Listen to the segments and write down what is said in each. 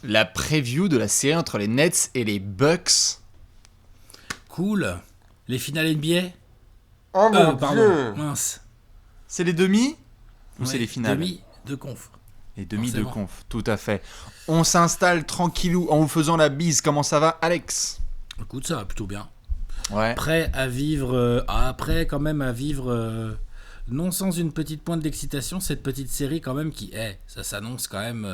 la preview de la série entre les Nets et les Bucks. Cool. Les finales NBA. Oh mon Pardon, Dieu. mince. C'est les demi ou Ouais, c'est les finales? Demi de conf. Les demi de Forcément. conf, tout à fait. On s'installe tranquillou en vous faisant la bise. Comment ça va, Alex? Écoute, ça va plutôt bien. Ouais. Prêt à vivre, après quand même à vivre, non sans une petite pointe d'excitation, cette petite série quand même qui, ça s'annonce quand même.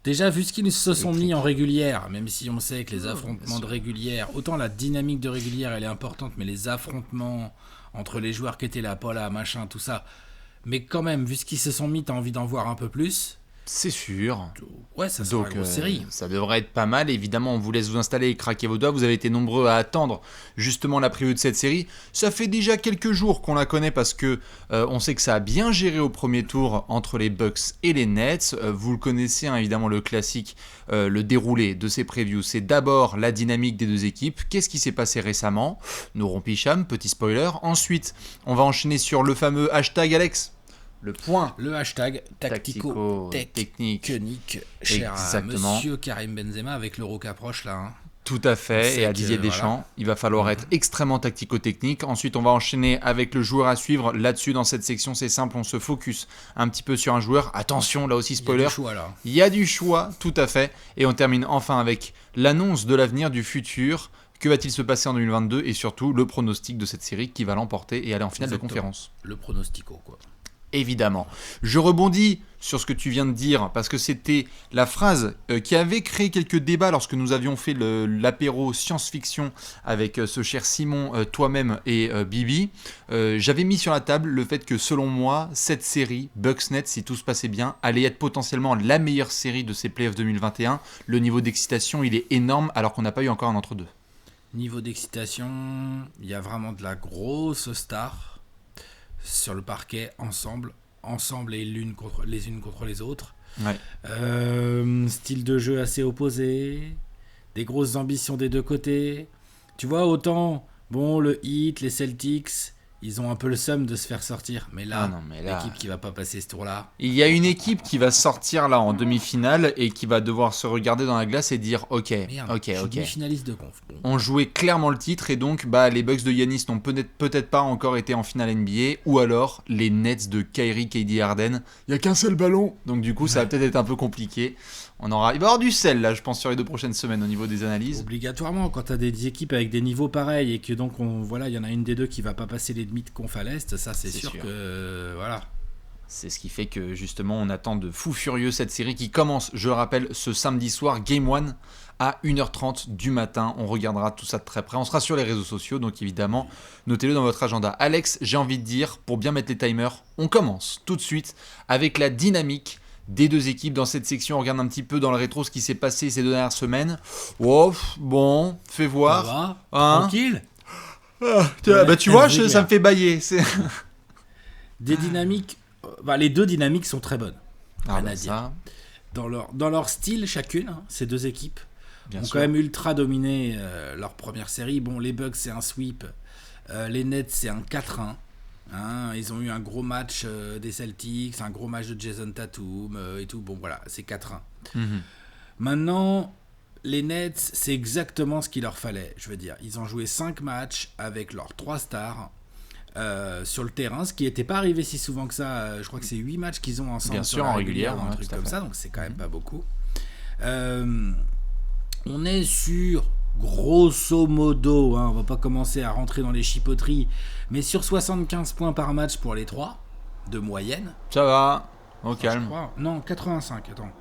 Déjà, vu ce qu'ils se sont mis en régulière, même si on sait que les affrontements de régulière, autant la dynamique de régulière elle est importante, mais les affrontements entre les joueurs qui étaient là, pas là, machin, tout ça. Mais quand même, vu ce qu'ils se sont mis, t'as envie d'en voir un peu plus. C'est sûr. Ouais, ça sera Donc, une grosse série. ça devrait être pas mal. Évidemment, on vous laisse vous installer et craquer vos doigts. Vous avez été nombreux à attendre justement la preview de cette série. Ça fait déjà quelques jours qu'on la connaît parce que on sait que ça a bien géré au premier tour entre les Bucks et les Nets. Vous le connaissez, hein, évidemment, le classique, le déroulé de ces previews. C'est d'abord la dynamique des deux équipes. Qu'est-ce qui s'est passé récemment? Nous rompicham, petit spoiler. Ensuite, on va enchaîner sur le fameux hashtag Alex. Le point. Le hashtag Tactico-technique. Cher à Exactement. Monsieur Karim Benzema avec l'Euro qui approche là. Hein. Tout à On fait, sait et à que, Didier Deschamps, voilà. il va falloir être extrêmement tactico-technique. Ensuite, on va enchaîner avec le joueur à suivre. Là-dessus, dans cette section, c'est simple, on se focus un petit peu sur un joueur. Attention, là aussi, spoiler. Il y a du choix, là. Il y a du choix, tout à fait. Et on termine enfin avec l'annonce de l'avenir, du futur. Que va-t-il se passer en 2022? Et surtout, le pronostic de cette série qui va l'emporter et aller en finale Exactement. de conférence. Le pronostico, quoi. Évidemment. Je rebondis sur ce que tu viens de dire, parce que c'était la phrase qui avait créé quelques débats lorsque nous avions fait l'apéro science-fiction avec ce cher Simon, toi-même et Bibi. J'avais mis sur la table le fait que, selon moi, cette série, Bucks-Nets, si tout se passait bien, allait être potentiellement la meilleure série de ces playoffs 2021. Le niveau d'excitation, il est énorme, alors qu'on n'a pas eu encore un entre-deux. Niveau d'excitation, il y a vraiment de la grosse star sur le parquet ensemble et les unes contre les autres. Ouais. Style de jeu assez opposé, des grosses ambitions des deux côtés. Tu vois, autant, bon, le Heat, les Celtics, ils ont un peu le seum de se faire sortir. Mais là, l'équipe qui va pas passer ce tour-là. Il y a une équipe qui va sortir là en demi-finale et qui va devoir se regarder dans la glace et dire ok. Je suis demi-finaliste de conf. Bon. On jouait clairement le titre et donc les Bucks de Giannis n'ont peut-être pas encore été en finale NBA, ou alors les Nets de Kyrie, KD, Harden. Il n'y a qu'un seul ballon, donc du coup ça va peut-être être un peu compliqué. Il va y avoir du sel là, je pense, sur les 2 prochaines semaines au niveau des analyses. Obligatoirement, quand tu as des équipes avec des niveaux pareils et que donc il y en a une des deux qui va pas passer les demi de conf à l'Est, ça c'est sûr que voilà. C'est ce qui fait que justement on attend de fou furieux cette série qui commence, je le rappelle, ce samedi soir, Game 1 à 1h30 du matin. On regardera tout ça de très près. On sera sur les réseaux sociaux, donc évidemment, notez-le dans votre agenda. Alex, j'ai envie de dire, pour bien mettre les timers, on commence tout de suite avec la dynamique des deux équipes dans cette section. On regarde un petit peu dans le rétro ce qui s'est passé ces 2 dernières semaines. Oh, bon, fais voir. Ça va, hein, tranquille. Tu vois, ça me fait bailler. Des dynamiques, les deux dynamiques sont très bonnes. Ah, ça. Dans leur style chacune, hein, ces deux équipes ont sûr. quand même ultra dominé leur première série. Bon, les Bucks c'est un sweep, les Nets c'est un 4-1. Hein, ils ont eu un gros match des Celtics, un gros match de Jason Tatum et tout. Bon voilà, c'est 4-1. Maintenant, les Nets, c'est exactement ce qu'il leur fallait. Je veux dire, ils ont joué 5 matchs avec leurs 3 stars sur le terrain, ce qui n'était pas arrivé si souvent que ça. Je crois que c'est 8 matchs qu'ils ont ensemble. Bien sûr, en régulière, un truc comme ça, donc c'est quand même pas beaucoup. On est sur, grosso modo, on va pas commencer à rentrer dans les chipoteries, mais sur 75 points par match pour les 3, de moyenne. Ça va, au calme. Non, 85, attends.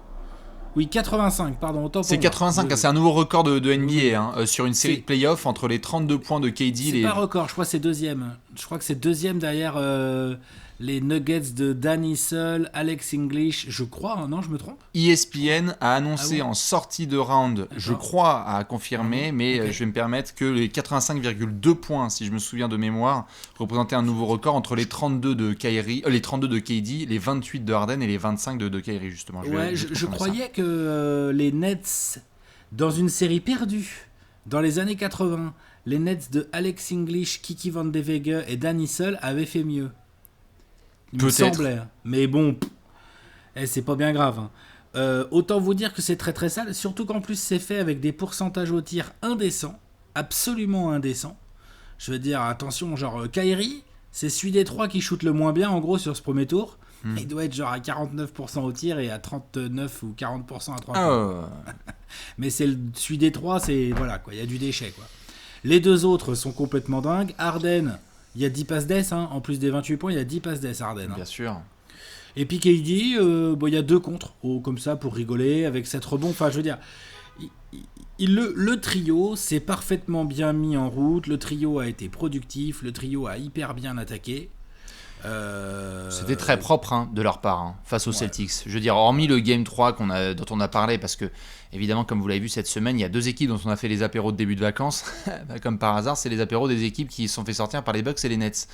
Oui, 85, pardon. Autant c'est 85, c'est un nouveau record de NBA sur une série de playoffs entre les 32 points de KD. C'est pas record, je crois que c'est deuxième. Je crois que c'est deuxième derrière les Nuggets de Danny Seul, Alex English, je crois, hein, non, je me trompe. ESPN a annoncé en sortie de round, je crois, à confirmer, mais okay. Je vais me permettre que les 85,2 points, si je me souviens de mémoire, représentaient un nouveau record entre les 32 de Kyrie, les 32 de KD, les 28 de Harden et les 25 de Kyrie, justement. Je croyais que les Nets, dans une série perdue, dans les années 80, les Nets de Alex English, Kiki Van de Vege et Danny Seul avaient fait mieux. Il me semblait. Mais bon, c'est pas bien grave. Hein. Autant vous dire que c'est très très sale, surtout qu'en plus c'est fait avec des pourcentages au tir indécents, absolument indécents. Je veux dire, attention, genre Kyrie, c'est celui des trois qui shoot le moins bien en gros sur ce premier tour. Il doit être genre à 49% au tir et à 39 ou 40% à 3 points. Mais c'est celui des trois, c'est voilà quoi, il y a du déchet quoi. Les deux autres sont complètement dingues. Harden, il y a 10 passes d'ess, hein. En plus des 28 points, il y a 10 passes d'ess Harden. Bien sûr. Et puis KD, il y a 2 contre, comme ça pour rigoler, avec 7 rebonds. Enfin, je veux dire, le trio s'est parfaitement bien mis en route. Le trio a été productif. Le trio a hyper bien attaqué. C'était très propre de leur part face aux Celtics. Je veux dire, hormis le Game 3 dont on a parlé, parce que, évidemment, comme vous l'avez vu cette semaine, il y a 2 équipes dont on a fait les apéros de début de vacances. Comme par hasard, c'est les apéros des équipes qui se sont fait sortir par les Bucks et les Nets.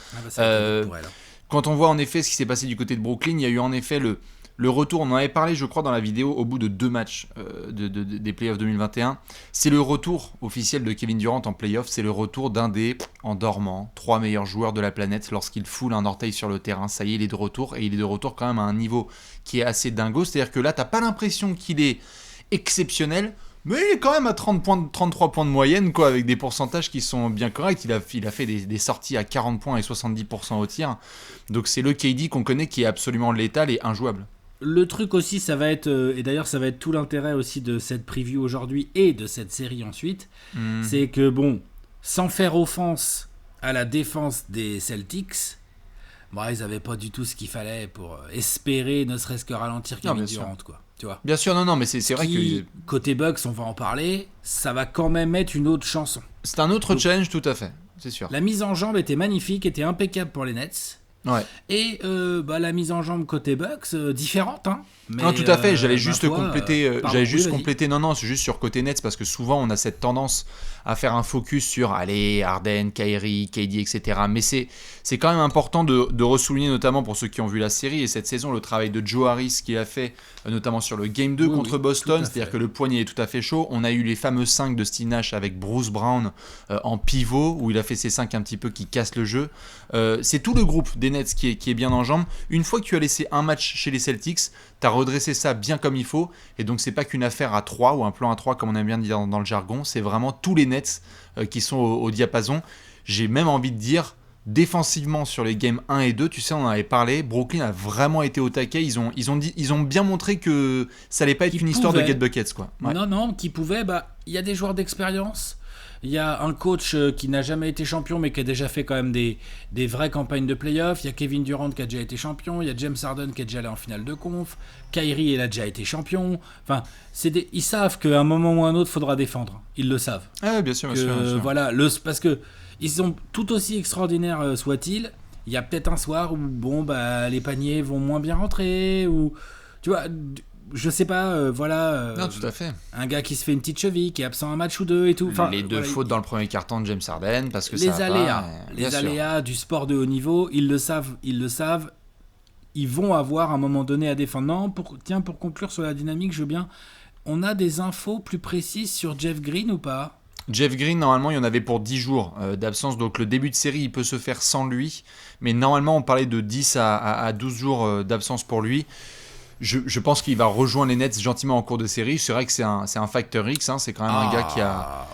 Quand on voit en effet ce qui s'est passé du côté de Brooklyn, il y a eu en effet le retour, on en avait parlé je crois dans la vidéo, au bout de 2 matchs des playoffs 2021. C'est le retour officiel de Kevin Durant en playoffs, c'est le retour d'un des, en dormant, 3 meilleurs joueurs de la planète lorsqu'il foule un orteil sur le terrain. Ça y est, il est de retour, et il est de retour quand même à un niveau qui est assez dingo. C'est-à-dire que là, t'as pas l'impression qu'il est exceptionnel, mais il est quand même à 33 points de moyenne, quoi, avec des pourcentages qui sont bien corrects. Il a fait des sorties à 40 points et 70% au tir. Donc c'est le KD qu'on connaît qui est absolument létal et injouable. Le truc aussi, ça va être, et d'ailleurs ça va être tout l'intérêt aussi de cette preview aujourd'hui et de cette série ensuite, c'est que bon, sans faire offense à la défense des Celtics, ils n'avaient pas du tout ce qu'il fallait pour espérer ne serait-ce que ralentir Kevin Durant, quoi. Tu vois. Bien sûr, non, mais c'est vrai que... Côté Bucks, on va en parler, ça va quand même être une autre chanson. C'est un autre challenge, tout à fait, c'est sûr. La mise en jambe était magnifique, était impeccable pour les Nets. Ouais. Et la mise en jambe côté Bucks, différente. Mais, non, tout à fait, j'allais juste compléter. Compléter. Non, c'est juste sur côté Nets, parce que souvent on a cette tendance à faire un focus sur Harden, Kyrie, KD, etc. Mais c'est quand même important de ressouligner, notamment pour ceux qui ont vu la série et cette saison, le travail de Joe Harris qu'il a fait, notamment sur le Game 2 contre Boston. C'est-à-dire que le poignet est tout à fait chaud. On a eu les fameux 5 de Steve Nash avec Bruce Brown en pivot, où il a fait ces 5 un petit peu qui cassent le jeu. C'est tout le groupe des Nets qui est bien en jambes. Une fois que tu as laissé un match chez les Celtics, tu as redressé ça bien comme il faut, et donc c'est pas qu'une affaire à 3 ou un plan à 3 comme on aime bien dire dans le jargon, c'est vraiment tous les Nets qui sont au diapason. J'ai même envie de dire, défensivement sur les games 1 et 2, tu sais, on en avait parlé, Brooklyn a vraiment été au taquet, ils ont bien montré que ça allait pas être une histoire de get buckets, quoi. Ouais. Non, qui pouvait, il y a des joueurs d'expérience. Il y a un coach qui n'a jamais été champion mais qui a déjà fait quand même des vraies campagnes de playoffs. Il y a Kevin Durant qui a déjà été champion. Il y a James Harden qui est déjà allé en finale de conf. Kyrie, il a déjà été champion. Enfin, ils savent qu'à un moment ou à un autre, il faudra défendre. Ils le savent. Ah, bien sûr. Voilà, parce que ils sont tout aussi extraordinaires soient-ils. Il y a peut-être un soir où les paniers vont moins bien rentrer. Ou, tu vois... Je sais pas, non, tout à fait. Un gars qui se fait une petite cheville, qui est absent un match ou deux et tout. Enfin, les deux fautes dans le premier quart-temps de James Harden, parce que les aléas du sport de haut niveau, ils le savent. Ils vont avoir à un moment donné à défendre. Non, pour conclure sur la dynamique, je veux bien. On a des infos plus précises sur Jeff Green ou pas ? Jeff Green, normalement, il y en avait pour 10 jours d'absence, donc le début de série, il peut se faire sans lui. Mais normalement, on parlait de 10 à 12 jours d'absence pour lui. Je pense qu'il va rejoindre les Nets gentiment en cours de série. C'est vrai que c'est un facteur X, c'est quand même un gars qui a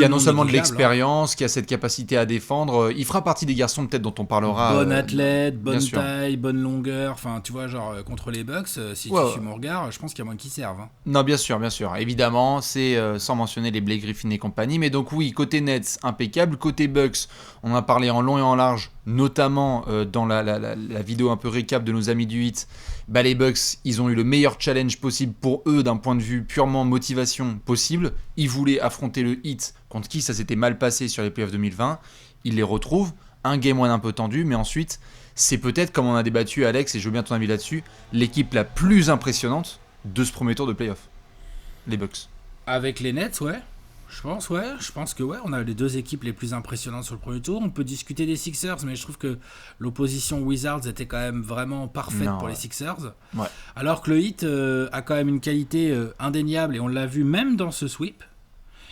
non seulement de l'expérience, qui a cette capacité à défendre. Il fera partie des garçons peut-être dont on parlera. Bon athlète, bonne taille, bonne longueur. Enfin, tu vois, genre contre les Bucks, si tu suis mon regard, je pense qu'il y a moins qui servent. Non, bien sûr. Évidemment, c'est sans mentionner les Blake Griffin et compagnie. Mais donc oui, côté Nets, impeccable. Côté Bucks, on a parlé en long et en large, notamment dans la vidéo un peu récap de nos amis du Heat. Les Bucks, ils ont eu le meilleur challenge possible pour eux d'un point de vue purement motivation possible. Ils voulaient affronter le Heat, contre qui ça s'était mal passé sur les playoffs 2020. Ils les retrouvent, un game one un peu tendu, mais ensuite, c'est peut-être, comme on a débattu Alex, et je veux bien ton avis là-dessus, l'équipe la plus impressionnante de ce premier tour de playoffs. Les Bucks. Avec les Nets, ouais. Je pense que on a les deux équipes les plus impressionnantes sur le premier tour. On peut discuter des Sixers, mais je trouve que l'opposition Wizards était quand même vraiment parfaite pour les Sixers. Ouais. Alors que le Heat a quand même une qualité indéniable, et on l'a vu même dans ce sweep.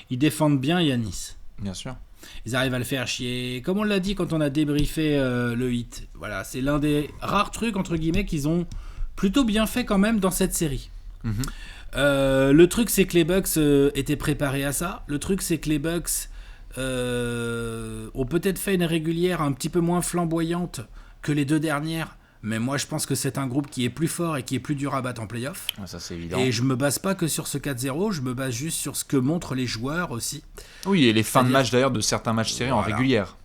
Ils défendent bien Giannis. Bien sûr. Ils arrivent à le faire chier. Comme on l'a dit quand on a débriefé le Heat. Voilà, c'est l'un des rares trucs, entre guillemets, qu'ils ont plutôt bien fait quand même dans cette série. Le truc, c'est que les Bucks étaient préparés à ça. Le truc, c'est que les Bucks ont peut-être fait une régulière un petit peu moins flamboyante que les 2 dernières. Mais moi, je pense que c'est un groupe qui est plus fort et qui est plus dur à battre en playoff. Ça, c'est évident. Et je me base pas que sur ce 4-0, je me base juste sur ce que montrent les joueurs aussi. Oui, et les fins de match d'ailleurs de certains matchs serrés en régulière.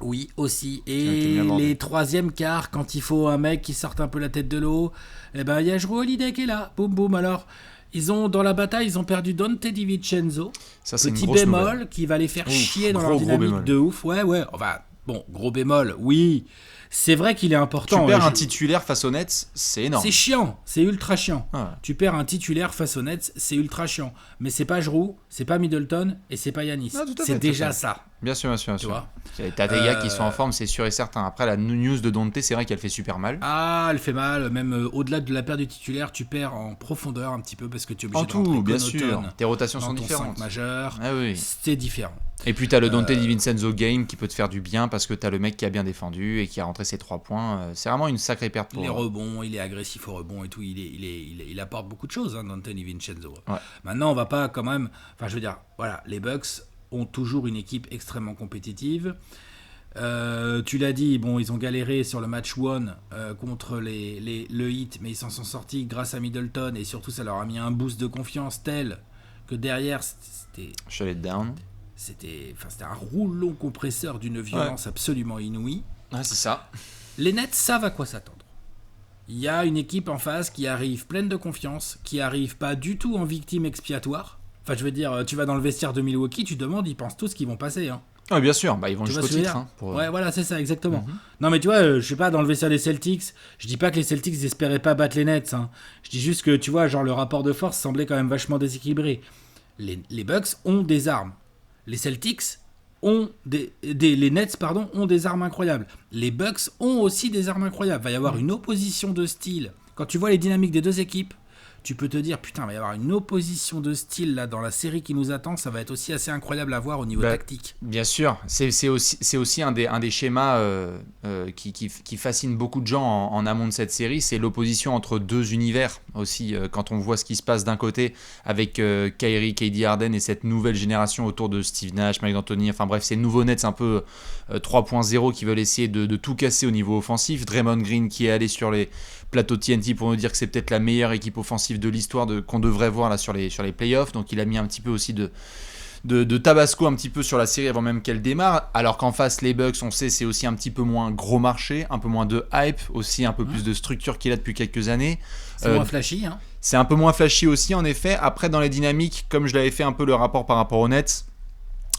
Oui, aussi. Et les 3e quarts, quand il faut un mec qui sorte un peu la tête de l'eau, il y a Jrue Holiday qui est là. Boum, boum. Alors, dans la bataille, ils ont perdu Donte DiVincenzo. Ça, c'est petit une grosse bémol nouvelle. qui va les faire chier dans leur dynamique bémol. de ouf. Ouais. Enfin, bon, gros bémol, oui. C'est vrai qu'il est important. Tu perds un titulaire face aux Nets, c'est énorme. C'est chiant, c'est ultra chiant. Ah. Tu perds un titulaire face aux Nets, c'est ultra chiant. Mais c'est pas Jrue, c'est pas Middleton et c'est pas Giannis. C'est déjà ça. Bien sûr. Tu vois. T'as des gars qui sont en forme, c'est sûr et certain. Après, la news de Donte, c'est vrai qu'elle fait super mal. Ah, elle fait mal. Même au-delà de la perte du titulaire, tu perds en profondeur un petit peu parce que tu es obligé de rentrer bien sûr. Tes rotations sont différentes. 5 majeur. Ah oui. C'est différent. Et puis t'as le Donte DiVincenzo game qui peut te faire du bien parce que t'as le mec qui a bien défendu et qui a rentré ses 3 points. C'est vraiment une sacrée perte pour. Il est rebond, il est agressif au rebond et tout. Il apporte beaucoup de choses, Donte DiVincenzo. Ouais. Maintenant, on va pas quand même. Enfin, je veux dire, voilà, les Bucks ont toujours une équipe extrêmement compétitive. Tu l'as dit, bon, ils ont galéré sur le match 1 contre le Heat, mais ils s'en sont sortis grâce à Middleton et surtout ça leur a mis un boost de confiance tel que derrière c'était shut it down. C'était un rouleau compresseur d'une violence absolument inouïe. Ouais, c'est ça. Les Nets savent à quoi s'attendre. Il y a une équipe en face qui arrive pleine de confiance, qui arrive pas du tout en victime expiatoire. Enfin, je veux dire, tu vas dans le vestiaire de Milwaukee, tu demandes, ils pensent tous qu'ils vont passer. Hein. Ouais, bien sûr, ils vont tu jusqu'au titre. Ouais, voilà, c'est ça, exactement. Non, mais tu vois, je sais pas, dans le vestiaire des Celtics, je dis pas que les Celtics n'espéraient pas battre les Nets. Hein. Je dis juste que, tu vois, genre le rapport de force semblait quand même vachement déséquilibré. Les Bucks ont des armes. Les Celtics ont les Nets ont des armes incroyables. Les Bucks ont aussi des armes incroyables. Il va y avoir une opposition de style. Quand tu vois les dynamiques des 2 équipes, tu peux te dire, putain, il va y avoir une opposition de style là dans la série qui nous attend, ça va être aussi assez incroyable à voir au niveau tactique. Bien sûr, c'est aussi un des schémas qui fascine beaucoup de gens en amont de cette série, c'est l'opposition entre 2 univers aussi, quand on voit ce qui se passe d'un côté avec Kyrie, KD Harden et cette nouvelle génération autour de Steve Nash, Mike D'Antoni, enfin bref, ces nouveaux Nets un peu 3.0 qui veulent essayer de tout casser au niveau offensif, Draymond Green qui est allé sur les plateau TNT pour nous dire que c'est peut-être la meilleure équipe offensive de l'histoire qu'on devrait voir là sur les playoffs. Donc il a mis un petit peu aussi de tabasco un petit peu sur la série avant même qu'elle démarre. Alors qu'en face, les Bucks, on sait, c'est aussi un petit peu moins gros marché, un peu moins de hype, aussi un peu plus de structure qu'il a depuis quelques années. C'est moins flashy. Hein. C'est un peu moins flashy aussi, en effet. Après, dans les dynamiques, comme je l'avais fait un peu le rapport par rapport aux Nets,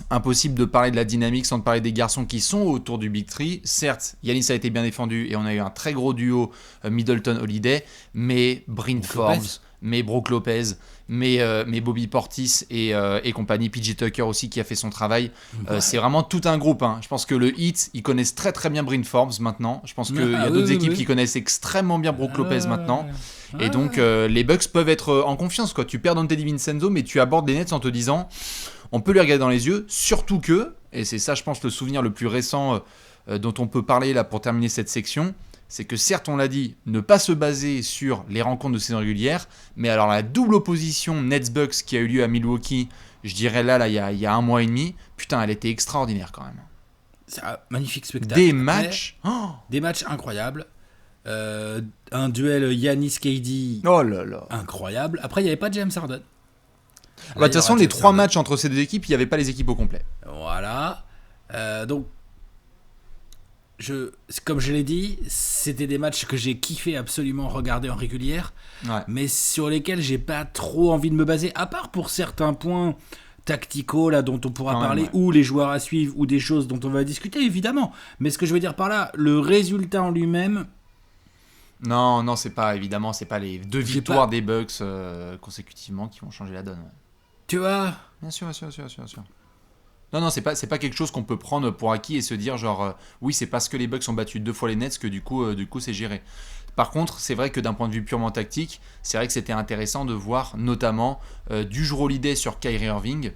impossible de parler de la dynamique sans parler des garçons qui sont autour du Big Three. Certes, Giannis a été bien défendu et on a eu un très gros duo Middleton-Holiday, mais Bryn Forbes, mais Brook Lopez, mais Bobby Portis et compagnie, PJ Tucker aussi qui a fait son travail. C'est vraiment tout un groupe. Hein. Je pense que le Heat, ils connaissent très très bien Bryn Forbes maintenant. Je pense qu'il y a d'autres équipes qui connaissent extrêmement bien Brook Lopez maintenant. Et donc les Bucks peuvent être en confiance. Tu perds Donte DiVincenzo, mais tu abordes les Nets en te disant... On peut les regarder dans les yeux, surtout que, et c'est ça je pense le souvenir le plus récent dont on peut parler là pour terminer cette section, c'est que certes on l'a dit, ne pas se baser sur les rencontres de saison régulière, mais alors la double opposition Nets-Bucks qui a eu lieu à Milwaukee, je dirais là il y a 1 mois et demi, putain elle était extraordinaire quand même. C'est un magnifique spectacle. Des matchs incroyables. Un duel Giannis-KD incroyable. Après il n'y avait pas James Harden. De toute façon, les 3 matchs entre ces 2 équipes, il n'y avait pas les équipes au complet. Voilà. Donc, comme je l'ai dit, c'était des matchs que j'ai kiffé absolument regarder en régulière, mais sur lesquels j'ai pas trop envie de me baser, à part pour certains points tacticaux là dont on pourra parler, ou les joueurs à suivre, ou des choses dont on va discuter, évidemment. Mais ce que je veux dire par là, le résultat en lui-même... Non, c'est pas les 2 victoires des Bucks consécutivement qui vont changer la donne. Tu vois ? Bien sûr. Non, c'est pas quelque chose qu'on peut prendre pour acquis et se dire genre oui, c'est parce que les Bucks ont battu 2 fois les Nets que du coup c'est géré. Par contre, c'est vrai que d'un point de vue purement tactique, c'est vrai que c'était intéressant de voir notamment du Jrue Holiday sur Kyrie Irving,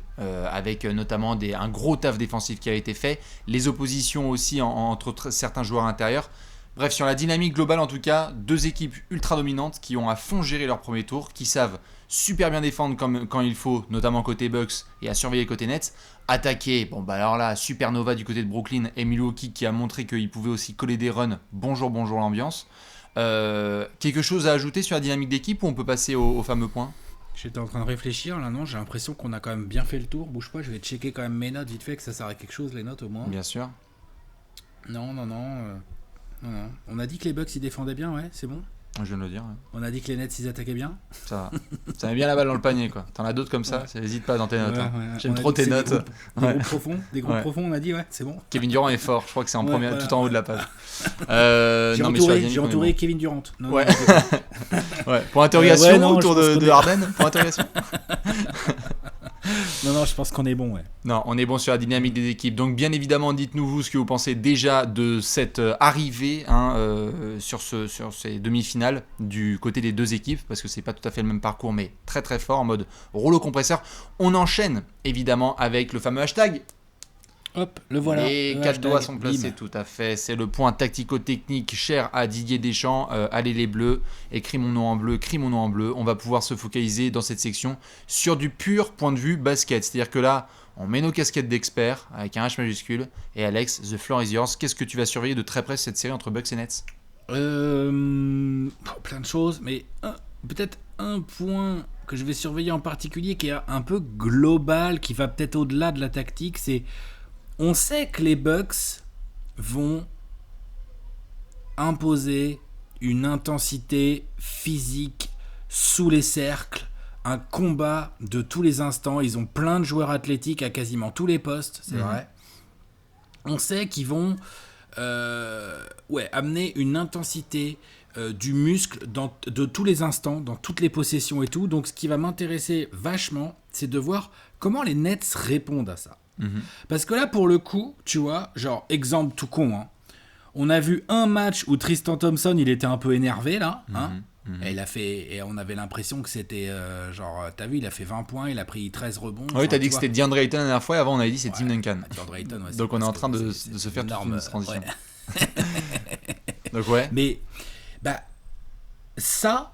avec notamment un gros taf défensif qui a été fait, les oppositions aussi entre certains joueurs intérieurs. Bref, sur la dynamique globale en tout cas, deux équipes ultra dominantes qui ont à fond géré leur premier tour, qui savent super bien défendre quand il faut, notamment côté Bucks, et à surveiller côté Nets. Attaquer, bon bah alors là, Supernova du côté de Brooklyn et Milwaukee qui a montré qu'il pouvait aussi coller des runs. Bonjour l'ambiance. Quelque chose à ajouter sur la dynamique d'équipe ou on peut passer au fameux point? J'étais en train de réfléchir, là non, j'ai l'impression qu'on a quand même bien fait le tour. Bouge pas, je vais checker quand même mes notes vite fait, que ça sert à quelque chose, les notes au moins. Bien sûr. Non. On a dit que les Bucks ils défendaient bien, ouais, c'est bon. Je viens de le dire. Ouais. On a dit que les Nets ils attaquaient bien. Ça met bien la balle dans le panier, quoi. T'en as d'autres comme ça, n'hésite pas dans tes notes. Ouais. J'aime trop tes notes. Des groupes profonds, on a dit, ouais, c'est bon. Kevin Durant est fort, je crois que c'est en première, voilà, tout en haut de la page. J'ai entouré Kevin Durant. Non, ouais. Ouais. Pour interrogation autour de Harden, pour interrogation. Non, je pense qu'on est bon, ouais. Non, on est bon sur la dynamique des équipes. Donc, bien évidemment, dites-nous vous ce que vous pensez déjà de cette arrivée sur ces demi-finales du côté des deux équipes, parce que c'est pas tout à fait le même parcours, mais très très fort en mode rouleau compresseur. On enchaîne évidemment avec le fameux hashtag. Hop, le voilà. Les 4 doigts sont placés, tout à fait. C'est le point tactico-technique cher à Didier Deschamps. Allez les bleus, écris mon nom en bleu, crie mon nom en bleu. On va pouvoir se focaliser dans cette section sur du pur point de vue basket. C'est-à-dire que là, on met nos casquettes d'experts avec un H majuscule. Et Alex, the floor is yours. Qu'est-ce que tu vas surveiller de très près cette série entre Bucks et Nets? Plein de choses, mais peut-être un point que je vais surveiller en particulier qui est un peu global, qui va peut-être au-delà de la tactique, c'est... On sait que les Bucks vont imposer une intensité physique sous les cercles, un combat de tous les instants. Ils ont plein de joueurs athlétiques à quasiment tous les postes, c'est vrai. On sait qu'ils vont amener une intensité du muscle de tous les instants, dans toutes les possessions et tout. Donc ce qui va m'intéresser vachement, c'est de voir comment les Nets répondent à ça. Parce que là, pour le coup, tu vois, genre, exemple tout con, hein, on a vu un match où Tristan Thompson, il était un peu énervé, là, et on avait l'impression que c'était, t'as vu, il a fait 20 points, il a pris 13 rebonds. Oui, t'as dit que c'était DeAndre Ayton la dernière fois, et avant on avait dit c'est Tim Duncan. Donc on est en train de se faire toute une transition. Ouais. Donc ouais. Mais, ça...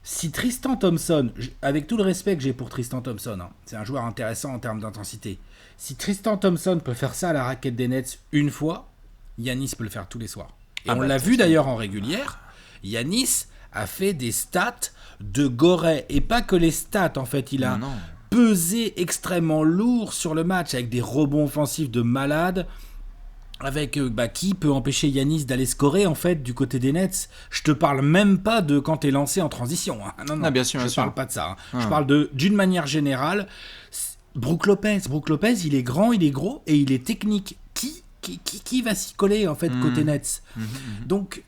Si Tristan Thompson, avec tout le respect que j'ai pour Tristan Thompson, hein, c'est un joueur intéressant en termes d'intensité. Si Tristan Thompson peut faire ça à la raquette des Nets une fois, Giannis peut le faire tous les soirs. Et on l'a vu d'ailleurs en régulière, Giannis a fait des stats de Gorée. Et pas que les stats, en fait, il a pesé extrêmement lourd sur le match avec des rebonds offensifs de malade. Avec qui peut empêcher Giannis d'aller scorer en fait du côté des Nets. Je te parle même pas de quand t'es lancé en transition. Hein. Non, bien sûr, je parle pas de ça. Hein. Je parle d'une manière générale. Brook Lopez, il est grand, il est gros et il est technique. Qui va s'y coller en fait côté Nets? Donc,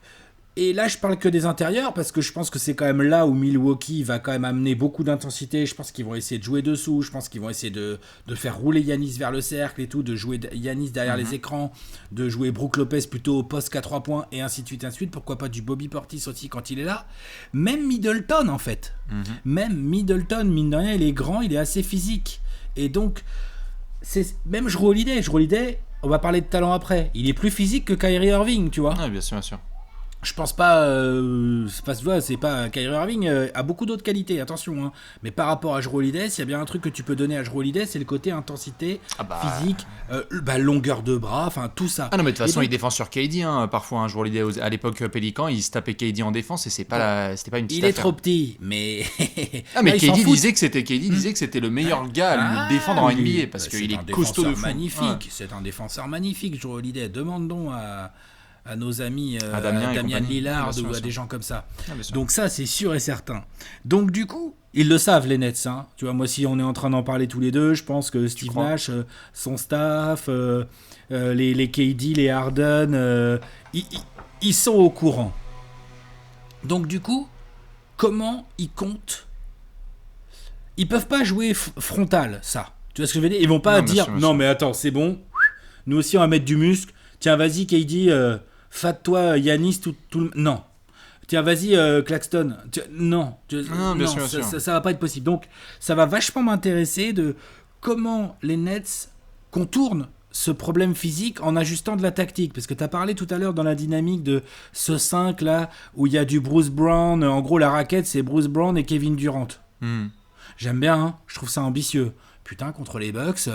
et là je parle que des intérieurs parce que je pense que c'est quand même là où Milwaukee va quand même amener beaucoup d'intensité. Je pense qu'ils vont essayer de jouer dessous, je pense qu'ils vont essayer de faire rouler Giannis vers le cercle et tout, de jouer Giannis derrière les écrans, de jouer Brook Lopez plutôt au poste qu'à 3 points et ainsi de suite, pourquoi pas du Bobby Portis aussi quand il est là. Même Middleton en fait, même Middleton, mine de rien, il est grand, il est assez physique et donc même Jrue Holiday, on va parler de talent après, il est plus physique que Kyrie Irving, tu vois. Ouais, bien sûr. Je pense pas, c'est pas Kyrie Irving a beaucoup d'autres qualités, attention, hein. Mais par rapport à Jrue Holiday, s'il y a bien un truc que tu peux donner à Jrue Holiday, c'est le côté intensité, physique, longueur de bras, enfin tout ça. Ah non mais de toute façon il défend sur KD, hein, parfois un Jrue Holiday à l'époque Pélican, il se tapait KD en défense et c'était pas une petite affaire. Il est trop petit, mais mais KD disait que c'était le meilleur gars à lui défendre en NBA parce qu'il est costaud de fou. C'est un défenseur magnifique, Jrue Holiday. Demande donc à nos amis Damien Lillard ou à des gens comme ça. Donc ça, c'est sûr et certain. Donc du coup, ils le savent, les Nets. Hein. Tu vois, moi, si on est en train d'en parler tous les deux, je pense que Steve Nash, son staff, les KD, les Harden, ils sont au courant. Donc du coup, comment ils comptent? Ils peuvent pas jouer frontal, ça. Tu vois ce que je veux dire? Ils vont pas dire, non mais attends, c'est bon, nous aussi on va mettre du muscle. Tiens, vas-y, KD, fâte-toi, Giannis, tout le... Non. Tiens, vas-y, Claxton. Non, ça va pas être possible. Donc, ça va vachement m'intéresser de comment les Nets contournent ce problème physique en ajustant de la tactique. Parce que tu as parlé tout à l'heure dans la dynamique de ce 5 là, où il y a du Bruce Brown. En gros, la raquette, c'est Bruce Brown et Kevin Durant. J'aime bien, hein, je trouve ça ambitieux. Putain, contre les Bucks...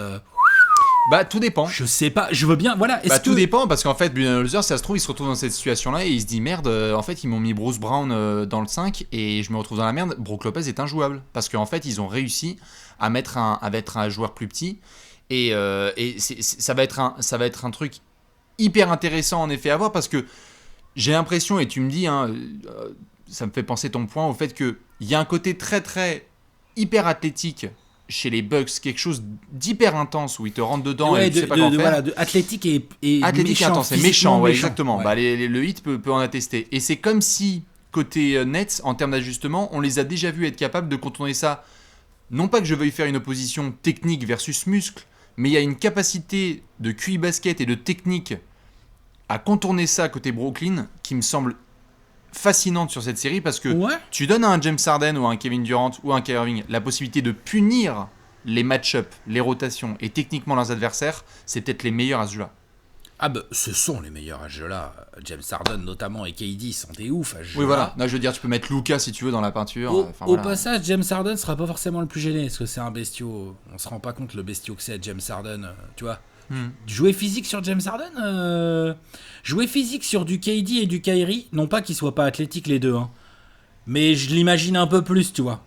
Bah, tout dépend. Je sais pas, je veux bien, voilà. Tout dépend, parce qu'en fait, Budenholzer, ça se trouve, il se retrouve dans cette situation-là et il se dit merde, en fait, ils m'ont mis Bruce Brown dans le 5 et je me retrouve dans la merde. Brook Lopez est injouable. Parce qu'en fait, ils ont réussi à mettre un joueur plus petit et ça va être un truc hyper intéressant en effet à voir parce que j'ai l'impression, et tu me dis, hein, ça me fait penser ton point au fait qu'il y a un côté très très hyper athlétique chez les Bucks, quelque chose d'hyper intense où ils te rentrent dedans et tu sais pas quoi faire. Voilà, athlétique et athlétique méchant, et intense, c'est méchant, ouais, méchant, exactement. Ouais. Bah, le Heat peut en attester. Et c'est comme si, côté Nets, en termes d'ajustement, on les a déjà vus être capables de contourner ça. Non pas que je veuille faire une opposition technique versus muscle, mais il y a une capacité de QI basket et de technique à contourner ça côté Brooklyn qui me semble fascinante sur cette série parce que tu donnes à un James Harden ou à un Kevin Durant ou à un Kyrie Irving la possibilité de punir les match-up, les rotations et techniquement leurs adversaires, c'est peut-être les meilleurs à ce jeu-là. Ah bah ce sont les meilleurs à ce jeu-là. James Harden notamment et KD sont des ouf à ce jeu-là. Oui voilà, là je veux dire tu peux mettre Luka si tu veux dans la peinture. Au passage, James Harden sera pas forcément le plus gêné parce que c'est un bestiau. On se rend pas compte le bestiau que c'est James Harden, tu vois. Jouer physique sur James Harden, jouer physique sur du KD et du Kyrie, non pas qu'ils soient pas athlétiques les deux, hein, mais je l'imagine un peu plus, tu vois.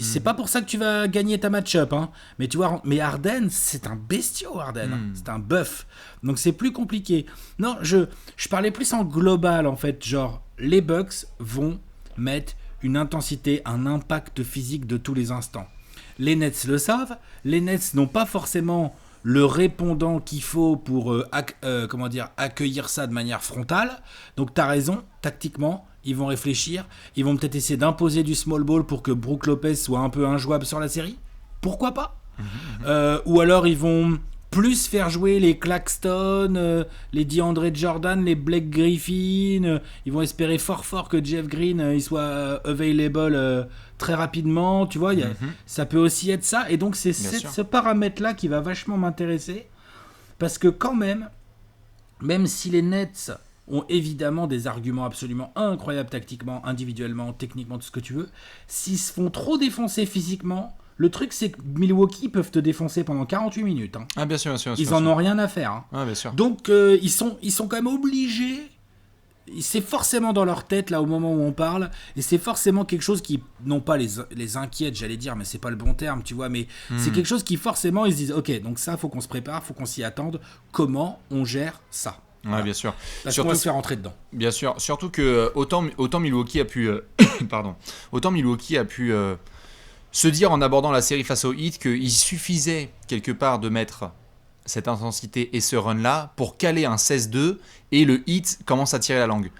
C'est pas pour ça que tu vas gagner ta match-up, hein. Mais tu vois, mais Harden, c'est un bestiau, Harden, hein. C'est un bœuf, donc c'est plus compliqué. Non, je parlais plus en global en fait, genre les Bucks vont mettre une intensité, un impact physique de tous les instants. Les Nets le savent, les Nets n'ont pas forcément le répondant qu'il faut pour accueillir ça de manière frontale. Donc t'as raison, tactiquement, ils vont réfléchir, ils vont peut-être essayer d'imposer du small ball pour que Brook Lopez soit un peu injouable sur la série. Pourquoi pas ou alors ils vont plus faire jouer les Claxton, les DeAndre Jordan, les Blake Griffin. Ils vont espérer fort que Jeff Green il soit available très rapidement. Tu vois, ça peut aussi être ça. Et donc c'est ce paramètre-là qui va vachement m'intéresser. Parce que quand même si les Nets ont évidemment des arguments absolument incroyables tactiquement, individuellement, techniquement, tout ce que tu veux, s'ils se font trop défoncer physiquement... Le truc, c'est que Milwaukee peuvent te défoncer pendant 48 minutes. Hein. Ah, bien sûr. Ils en ont rien à faire. Hein. Ah, bien sûr. Donc, ils sont quand même obligés. C'est forcément dans leur tête, là, au moment où on parle. Et c'est forcément quelque chose qui, non pas les inquiète, j'allais dire, mais c'est pas le bon terme, tu vois. Mais c'est quelque chose qui, forcément, ils se disent, ok, donc ça, faut qu'on se prépare, faut qu'on s'y attende. Comment on gère ça ? Voilà. Ouais, bien sûr. Parce qu'on va se faire rentrer dedans. Bien sûr. Surtout que autant Milwaukee a pu... autant Milwaukee a pu... se dire en abordant la série face au Heat qu'il suffisait quelque part de mettre cette intensité et ce run-là pour caler un 16-2 et le Heat commence à tirer la langue.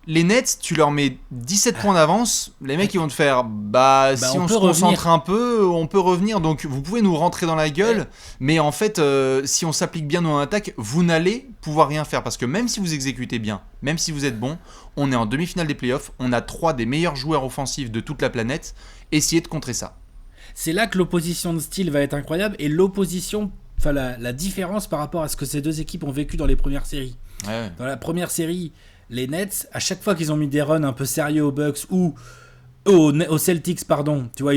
Les Nets, tu leur mets 17 points d'avance, les mecs ils vont te faire si on se concentre un peu, on peut revenir, donc vous pouvez nous rentrer dans la gueule, mais en fait si on s'applique bien dans l'attaque, vous n'allez pouvoir rien faire parce que même si vous exécutez bien, même si vous êtes bon, on est en demi-finale des playoffs, on a 3 des meilleurs joueurs offensifs de toute la planète, essayez de contrer ça. C'est là que l'opposition de style va être incroyable et l'opposition, enfin la différence par rapport à ce que ces deux équipes ont vécu dans les premières séries. Ouais. Dans la première série, les Nets, à chaque fois qu'ils ont mis des runs un peu sérieux aux Bucks ou aux Celtics, pardon, tu vois,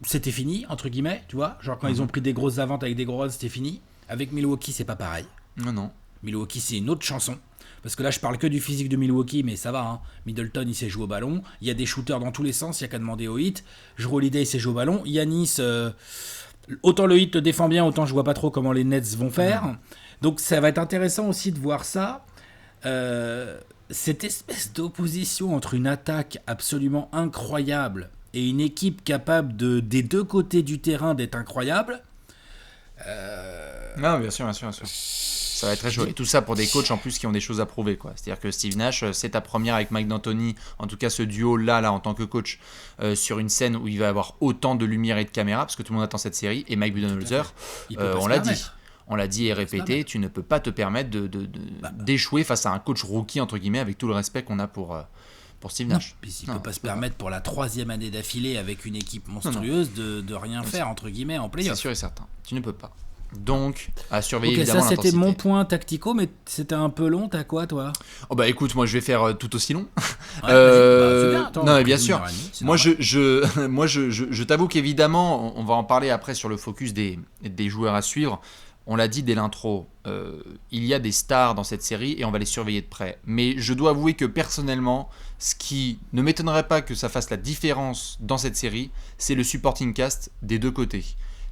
c'était fini, entre guillemets, tu vois, genre quand ils ont pris des grosses avances avec des gros runs, c'était fini. Avec Milwaukee, c'est pas pareil. Non. Milwaukee, c'est une autre chanson. Parce que là, je parle que du physique de Milwaukee, mais ça va. Hein. Middleton, il sait jouer au ballon. Il y a des shooters dans tous les sens, il n'y a qu'à demander au Heat. Jrue Holiday, il sait jouer au ballon. Giannis, autant le Heat le défend bien, autant je vois pas trop comment les Nets vont faire. Donc ça va être intéressant aussi de voir ça. Cette espèce d'opposition entre une attaque absolument incroyable et une équipe capable des deux côtés du terrain d'être incroyable. Non, bien sûr. Ça va être très chaud. Et tout ça pour des coachs en plus qui ont des choses à prouver, quoi. C'est-à-dire que Steve Nash, c'est ta première avec Mike D'Antoni, en tout cas ce duo-là en tant que coach, sur une scène où il va y avoir autant de lumière et de caméra, parce que tout le monde attend cette série, et Mike Budenholzer, on l'a dit et répété, tu ne peux pas te permettre d'échouer face à un coach rookie, entre guillemets, avec tout le respect qu'on a pour Steve Nash. Il ne peut pas se permettre pour la 3e année d'affilée avec une équipe monstrueuse de rien faire, entre guillemets, en play-off. C'est sûr et certain, tu ne peux pas. Donc, à surveiller Ok, évidemment ça c'était l'intensité. mon point tactico, mais c'était un peu long. T'as quoi, toi? Oh bah écoute, moi je vais faire tout aussi long. Ouais, vas-y. Bah, c'est bien. Attends, Non, on a mais pris bien une sûr. heure et demie, c'est Moi, normal. je t'avoue qu'évidemment, on va en parler après sur le focus des joueurs à suivre. On l'a dit dès l'intro, il y a des stars dans cette série et on va les surveiller de près. Mais je dois avouer que personnellement, ce qui ne m'étonnerait pas que ça fasse la différence dans cette série, c'est le supporting cast des deux côtés.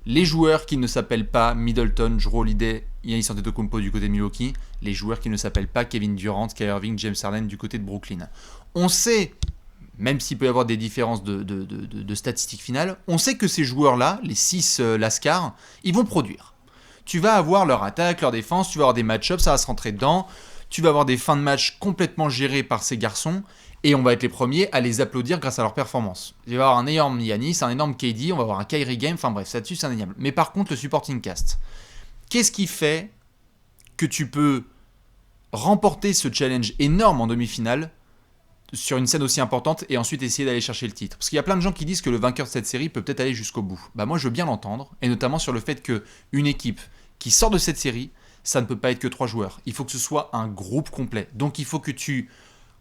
Les joueurs qui ne s'appellent pas Middleton, Jrue Holiday, Giannis Antetokounmpo du côté de Milwaukee, les joueurs qui ne s'appellent pas Kevin Durant, Kyrie Irving, James Harden du côté de Brooklyn. On sait, même s'il peut y avoir des différences de statistiques finales, on sait que ces joueurs-là, les 6 Lascar, ils vont produire. Tu vas avoir leur attaque, leur défense, tu vas avoir des match-ups, ça va se rentrer dedans, tu vas avoir des fins de match complètement gérées par ces garçons, et on va être les premiers à les applaudir grâce à leur performance. Il va y avoir un énorme Giannis, un énorme KD, on va avoir un Kyrie game, enfin bref, ça dessus c'est indéniable. Mais par contre, le supporting cast, qu'est-ce qui fait que tu peux remporter ce challenge énorme en demi-finale sur une scène aussi importante et ensuite essayer d'aller chercher le titre? Parce qu'il y a plein de gens qui disent que le vainqueur de cette série peut peut-être aller jusqu'au bout. Bah moi je veux bien l'entendre, et notamment sur le fait qu'une équipe qui sort de cette série, ça ne peut pas être que 3 joueurs. Il faut que ce soit un groupe complet. Donc il faut que tu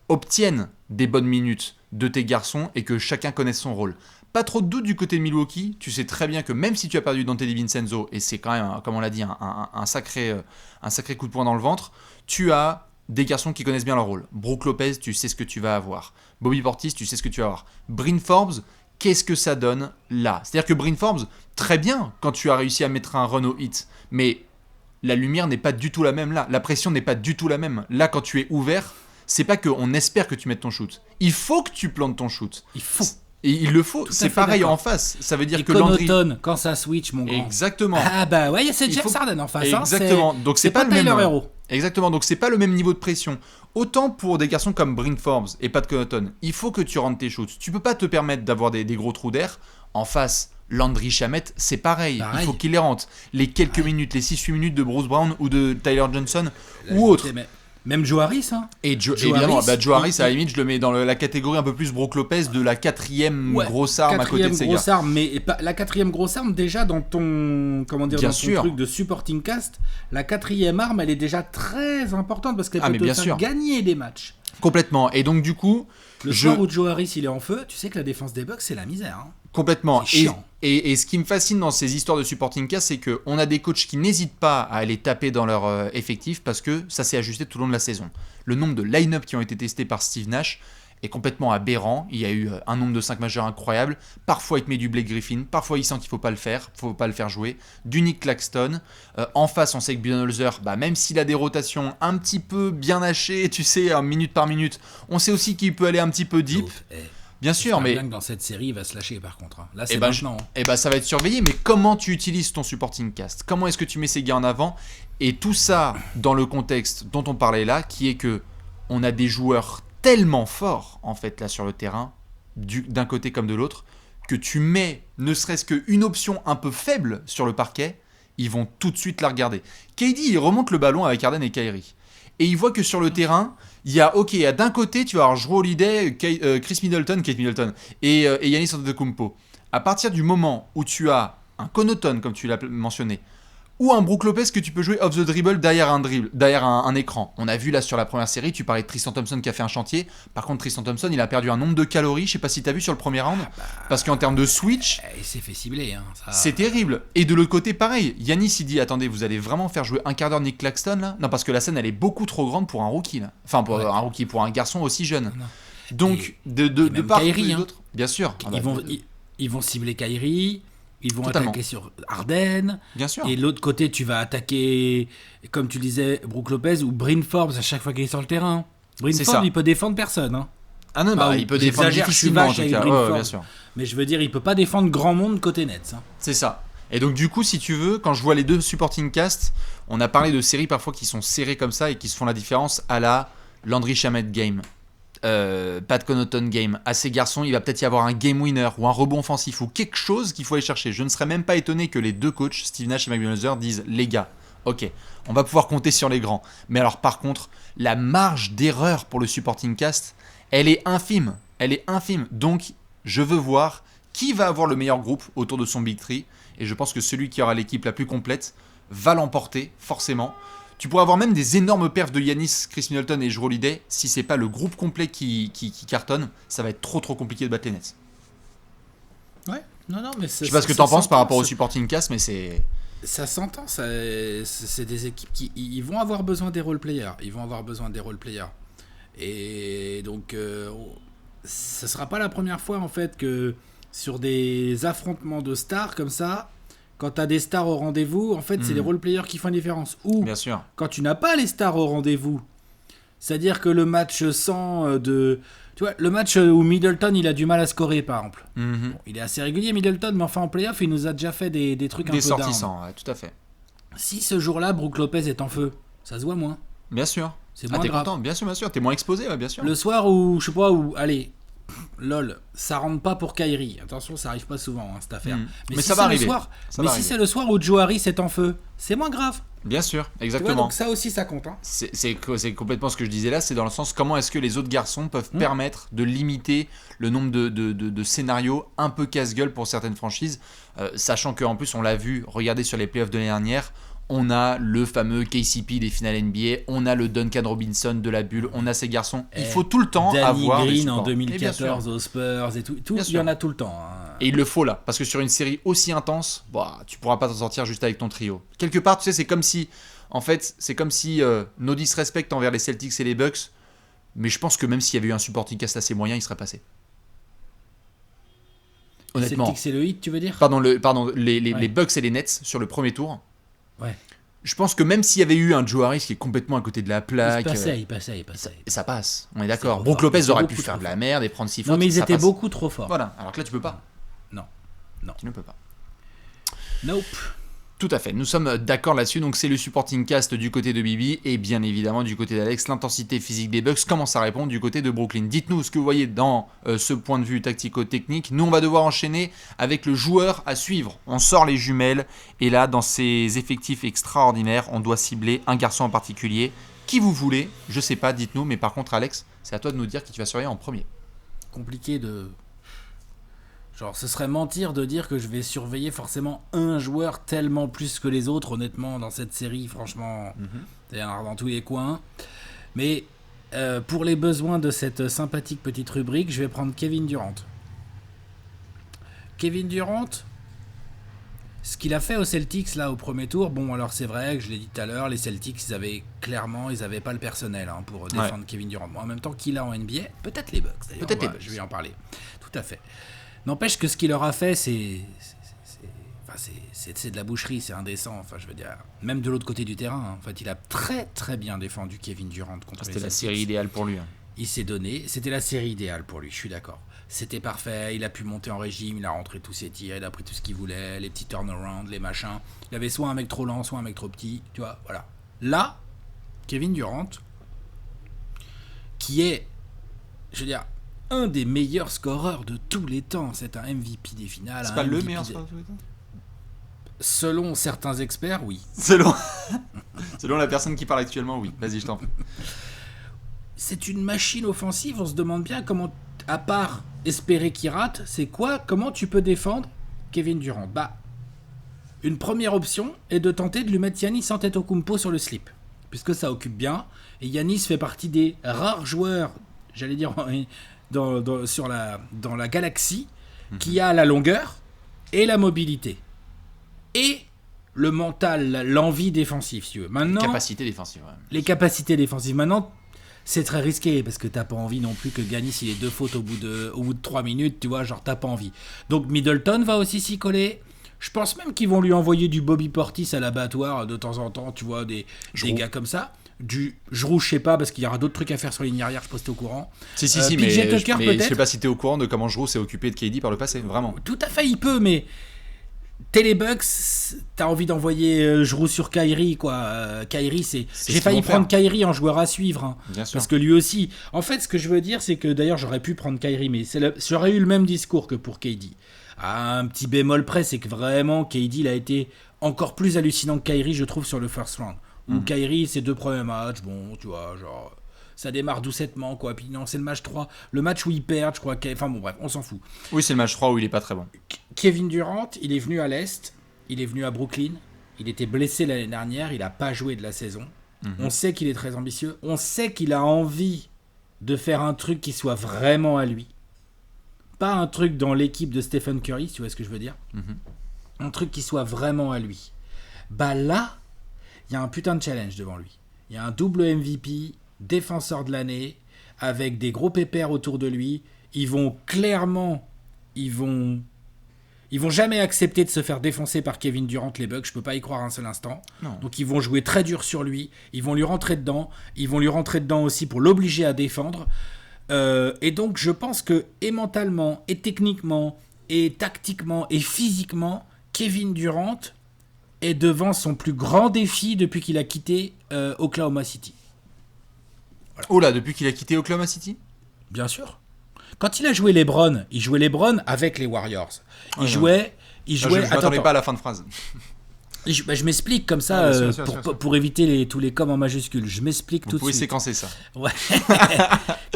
obtiennent des bonnes minutes de tes garçons et que chacun connaisse son rôle. Pas trop de doute du côté de Milwaukee, tu sais très bien que même si tu as perdu Dante DiVincenzo, et c'est quand même, comme on l'a dit, un sacré coup de poing dans le ventre, tu as des garçons qui connaissent bien leur rôle. Brook Lopez, tu sais ce que tu vas avoir. Bobby Portis, tu sais ce que tu vas avoir. Bryn Forbes, qu'est-ce que ça donne là? C'est-à-dire que Bryn Forbes, très bien quand tu as réussi à mettre un run au hit, mais la lumière n'est pas du tout la même là. La pression n'est pas du tout la même. Là, quand tu es ouvert, c'est pas qu'on espère que tu mettes ton shoot. Il faut que tu plantes ton shoot. Il faut. Et il le faut. Tout à C'est fait pareil d'accord. en face. Ça veut dire Et que Landry... Connaughton, quand ça switch, mon grand. Exactement. Ah bah ouais, c'est Il James faut- Harden en face. hein, Exactement. Donc c'est pas le Tyler même. Hero. Exactement. Donc c'est pas le même niveau de pression. Autant pour des garçons comme Bryn Forbes et Pat Connaughton, il faut que tu rentres tes shoots. Tu peux pas te permettre d'avoir des gros trous d'air. En face, Landry Shamet, c'est pareil. Pareil. Il faut qu'il les rentre. Les quelques minutes, les 6-8 minutes de Bruce Brown ou de Tyler Johnson Là, ou je autre. sais, mais même Joe Harris, hein. Et Joe évidemment, Harris, Joe Harris, à la il- limite, je le mets dans la catégorie un peu plus Brook Lopez de la quatrième Ouais, grosse arme à côté de quatrième ces gars. grosse arme, mais pas, la quatrième grosse arme déjà dans ton Bien dans ton sûr. truc de supporting cast, la quatrième arme elle est déjà très importante parce qu'elle Ah, peut mais te bien faire sûr. gagner des matchs. Complètement. Et donc, du coup, Le soir où Joe Harris il est en feu, tu sais que la défense des Bucks c'est la misère. hein. complètement. C'est chiant. Et ce qui me fascine dans ces histoires de supporting cast, c'est qu'on a des coachs qui n'hésitent pas à aller taper dans leur effectif parce que ça s'est ajusté tout au long de la saison. Le nombre de line-up qui ont été testés par Steve Nash est complètement aberrant. Il y a eu un nombre de 5 majeurs incroyable. Parfois, il te met du Blake Griffin. Parfois, il sent qu'il faut pas le faire jouer. Du Nick Claxton. En face, on sait que Budenholzer, même s'il a des rotations un petit peu bien hachées, tu sais, minute par minute, on sait aussi qu'il peut aller un petit peu deep. Sauf, Bien sûr, j'espère mais bien que dans cette série il va se lâcher par contre. hein. Là c'est Eh ben, maintenant. ça va être surveillé, mais comment tu utilises ton supporting cast? Comment est-ce que tu mets ces gars en avant? Et tout ça dans le contexte dont on parlait là, qui est que on a des joueurs tellement forts en fait là sur le terrain, d'un côté comme de l'autre, que tu mets ne serait-ce qu'une option un peu faible sur le parquet, ils vont tout de suite la regarder. KD, il remonte le ballon avec Harden et Kyrie. Et il voit que sur le terrain, il y a d'un côté, tu vas avoir Jrue Holiday, Chris Middleton, Kate Middleton et Giannis Antetokounmpo. À partir du moment où tu as un Connaughton, comme tu l'as mentionné, ou un Brook Lopez que tu peux jouer off the dribble derrière un écran. On a vu là sur la première série, tu parlais de Tristan Thompson qui a fait un chantier. Par contre, Tristan Thompson, il a perdu un nombre de calories, je sais pas si tu as vu sur le premier round, parce qu'en termes de switch, Il s'est fait cibler. hein, ça. c'est terrible. Et de l'autre côté, pareil. Yanis, il dit attendez, vous allez vraiment faire jouer un quart d'heure Nick Claxton là? Non, parce que la scène, elle est beaucoup trop grande pour un rookie là. Enfin, pour un rookie, pour un garçon aussi jeune. Non. Donc, Et de même part Kyrie, et hein. d'autre, bien sûr. Ils vont cibler Kyrie, ils vont Totalement. attaquer sur Harden. Bien sûr. Et de l'autre côté, tu vas attaquer, comme tu disais, Brook Lopez ou Bryn Forbes à chaque fois qu'il est sur le terrain. Bryn C'est Forbes, ça. il peut défendre personne. hein. Ah non, Bah, il peut défendre j'exagère, je suis difficilement en vache tout avec cas. Bryn Ouais, Forbes. bien sûr. Mais je veux dire, il peut pas défendre grand monde côté Nets. hein. C'est ça. Et donc du coup, si tu veux, quand je vois les deux supporting cast, on a parlé de séries parfois qui sont serrées comme ça et qui se font la différence à la Landry Shamet game, Pat Connaughton game. À ces garçons, il va peut-être y avoir un game winner ou un rebond offensif ou quelque chose qu'il faut aller chercher. Je ne serais même pas étonné que les deux coachs, Steve Nash et Mike Budenholzer, disent les gars, ok, on va pouvoir compter sur les grands. Mais alors par contre, la marge d'erreur pour le supporting cast, elle est infime. Elle est infime. Donc, je veux voir qui va avoir le meilleur groupe autour de son Big Three. Et je pense que celui qui aura l'équipe la plus complète va l'emporter, forcément. Tu pourrais avoir même des énormes perfs de Giannis, Chris Middleton et Jrue Holiday. Si c'est pas le groupe complet qui cartonne, ça va être trop compliqué de battre les Nets. Ouais, non, mais je sais pas ce que t'en penses par rapport au supporting cast, mais c'est... Ça s'entend, c'est des équipes qui ils vont avoir besoin des role-players. Et donc, ce sera pas la première fois, en fait, que sur des affrontements de stars comme ça, quand tu as des stars au rendez-vous, en fait, c'est les role-players qui font la différence. Ou, bien sûr, quand tu n'as pas les stars au rendez-vous, c'est-à-dire que le match sans de... Tu vois, le match où Middleton, il a du mal à scorer, par exemple. Bon, il est assez régulier, Middleton, mais enfin, en playoff, il nous a déjà fait des trucs un peu des sorties sans, ouais, tout à fait. Si ce jour-là, Brook Lopez est en feu, ça se voit moins. Bien sûr. C'est moins t'es grave. content, bien sûr. T'es moins exposé, ouais, bien sûr. Le soir où, je sais pas, où... Allez... LOL, ça rentre pas pour Kyrie. Attention, ça arrive pas souvent, cette affaire. Mais si ça va arriver. Si c'est le soir où Joe Harris est en feu, c'est moins grave. Bien sûr, exactement. Tu vois, donc ça aussi, ça compte. C'est complètement ce que je disais là, c'est dans le sens comment est-ce que les autres garçons peuvent permettre de limiter le nombre de scénarios un peu casse-gueule pour certaines franchises, sachant qu'en plus, on l'a vu, regardez sur les playoffs de l'année dernière, on a le fameux KCP des finales NBA, on a le Duncan Robinson de la bulle, on a ces garçons. Il faut tout le temps avoir Danny des Green en supports. 2014 aux Spurs et tout. Il y en a tout le temps. Et il le faut là, parce que sur une série aussi intense, tu pourras pas t'en sortir juste avec ton trio. Quelque part, tu sais, c'est comme si no disrespect envers les Celtics et les Bucks, mais je pense que même s'il y avait eu un supporting cast assez moyen, il serait passé. Honnêtement. Celtics et le Heat, tu veux dire ? Pardon, les Bucks et les Nets sur le premier tour. Ouais. Je pense que même s'il y avait eu un Joe Harris qui est complètement à côté de la plaque... Il passait. Et ça passe, on est d'accord. Brook Lopez aurait pu faire de la merde et prendre 6 fautes. Non, mais ils étaient beaucoup trop forts. Voilà, alors que là, tu peux pas. Non. Tu ne peux pas. Nope. Tout à fait, nous sommes d'accord là-dessus, donc c'est le supporting cast du côté de Bibi et bien évidemment du côté d'Alex, l'intensité physique des Bucks commence à répondre du côté de Brooklyn. Dites-nous ce que vous voyez dans ce point de vue tactico-technique. Nous on va devoir enchaîner avec le joueur à suivre. On sort les jumelles et là dans ces effectifs extraordinaires, on doit cibler un garçon en particulier. Qui vous voulez, je sais pas, dites-nous, mais par contre Alex, c'est à toi de nous dire qui tu vas surveiller en premier. Compliqué de... Genre, ce serait mentir de dire que je vais surveiller forcément un joueur tellement plus que les autres, honnêtement, dans cette série, franchement, c'est dans tous les coins. Mais pour les besoins de cette sympathique petite rubrique, je vais prendre Kevin Durant. Kevin Durant, ce qu'il a fait aux Celtics, là, au premier tour, bon, alors c'est vrai que je l'ai dit tout à l'heure, les Celtics, ils avaient pas le personnel pour défendre Kevin Durant. Bon, en même temps qu'il a en NBA, peut-être les Bucks, d'ailleurs, je vais en parler. Tout à fait. N'empêche que ce qu'il leur a fait, c'est de la boucherie, c'est indécent. Enfin, je veux dire, même de l'autre côté du terrain, en fait, il a très très bien défendu Kevin Durant contre les Celtics. C'était la série idéale pour lui. Il s'est donné, c'était la série idéale pour lui, je suis d'accord. C'était parfait, il a pu monter en régime, il a rentré tous ses tirs, il a pris tout ce qu'il voulait, les petits turnarounds, les machins. Il avait soit un mec trop lent, soit un mec trop petit, tu vois, voilà. Là, Kevin Durant, qui est, je veux dire, un des meilleurs scoreurs de tous les temps. C'est un MVP des finales. C'est pas le meilleur scoreur de tous les temps ? Selon certains experts, oui. Selon la personne qui parle actuellement, oui. Vas-y, je t'en prie. C'est une machine offensive. On se demande bien comment, à part espérer qu'il rate, comment tu peux défendre Kevin Durant ? Une première option est de tenter de lui mettre Giannis Antetokounmpo sur le slip, puisque ça occupe bien. Et Giannis fait partie des rares joueurs, j'allais dire... dans la galaxie qui a la longueur et la mobilité et le mental, l'envie défensive, si tu veux. Maintenant, les capacités défensives. Maintenant, c'est très risqué parce que t'as pas envie non plus que Giannis il ait 2 fautes au bout de 3 minutes, tu vois, genre t'as pas envie. Donc Middleton va aussi s'y coller. Je pense même qu'ils vont lui envoyer du Bobby Portis à l'abattoir de temps en temps, tu vois, des gars comme ça. Du Jrue, je sais pas, parce qu'il y aura d'autres trucs à faire sur les lignes arrière, je sais pas si t'es au courant. Si, mais je sais pas si t'es au courant de comment Jrue s'est occupé de KD par le passé, vraiment. Tout à fait, il peut, mais t'es les Bucks, t'as envie d'envoyer Jrue sur Kyrie, quoi. Kyrie, j'ai failli prendre Kyrie en joueur à suivre, hein, bien sûr. parce que lui aussi... En fait, ce que je veux dire, c'est que, d'ailleurs, j'aurais pu prendre Kyrie, mais j'aurais eu le même discours que pour KD. Un petit bémol près, c'est que vraiment, KD, il a été encore plus hallucinant que Kyrie, je trouve, sur le first round. Ou Kyrie, ses 2 premiers matchs, bon, tu vois, genre, ça démarre doucettement, quoi. Puis non, c'est le match 3, le match où ils perdent, je crois. Enfin bon, bref, on s'en fout. Oui, c'est le match 3 où il est pas très bon. Kevin Durant, il est venu à l'Est, il est venu à Brooklyn, Il était blessé l'année dernière, il n'a pas joué de la saison. Mhm. On sait qu'il est très ambitieux. On sait qu'il a envie de faire un truc qui soit vraiment à lui. Pas un truc dans l'équipe de Stephen Curry, tu vois ce que je veux dire. Mhm. Un truc qui soit vraiment à lui. Bah là, il y a un putain de challenge devant lui. Il y a un double MVP, défenseur de l'année, avec des gros pépères autour de lui. Ils vont jamais accepter de se faire défoncer par Kevin Durant, les Bucks. Je peux pas y croire un seul instant. Non. Donc ils vont jouer très dur sur lui. Ils vont lui rentrer dedans. Ils vont lui rentrer dedans aussi pour l'obliger à défendre. Et donc je pense que et mentalement, et techniquement, et tactiquement, et physiquement, Kevin Durant est devant son plus grand défi depuis qu'il a quitté Oklahoma City. Oh là, depuis qu'il a quitté Oklahoma City? Bien sûr. Quand il a joué LeBron, il jouait LeBron avec les Warriors. Il jouait. Je m'attendais pas à la fin de phrase. Je m'explique comme ça bien sûr, pour éviter tous les coms en majuscules. Je m'explique tout de suite. Vous pouvez séquencer ça. Ouais.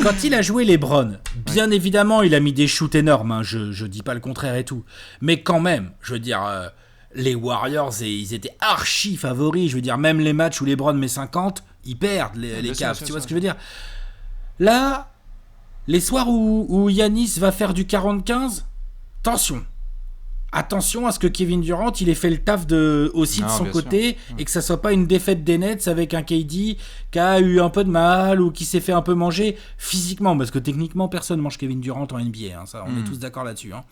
Quand il a joué LeBron, bien évidemment, il a mis des shoots énormes. Hein, je dis pas le contraire et tout. Mais quand même, je veux dire, les Warriors, ils étaient archi favoris. Je veux dire, même les matchs où LeBron met 50, ils perdent les Cavs. Tu vois ce que je veux dire? Là, les soirs où Giannis va faire du 40-15, attention à ce que Kevin Durant il ait fait le taf aussi de son côté et que ça soit pas une défaite des Nets avec un KD qui a eu un peu de mal ou qui s'est fait un peu manger physiquement, parce que techniquement personne mange Kevin Durant en NBA, hein, ça on est tous d'accord là-dessus, hein.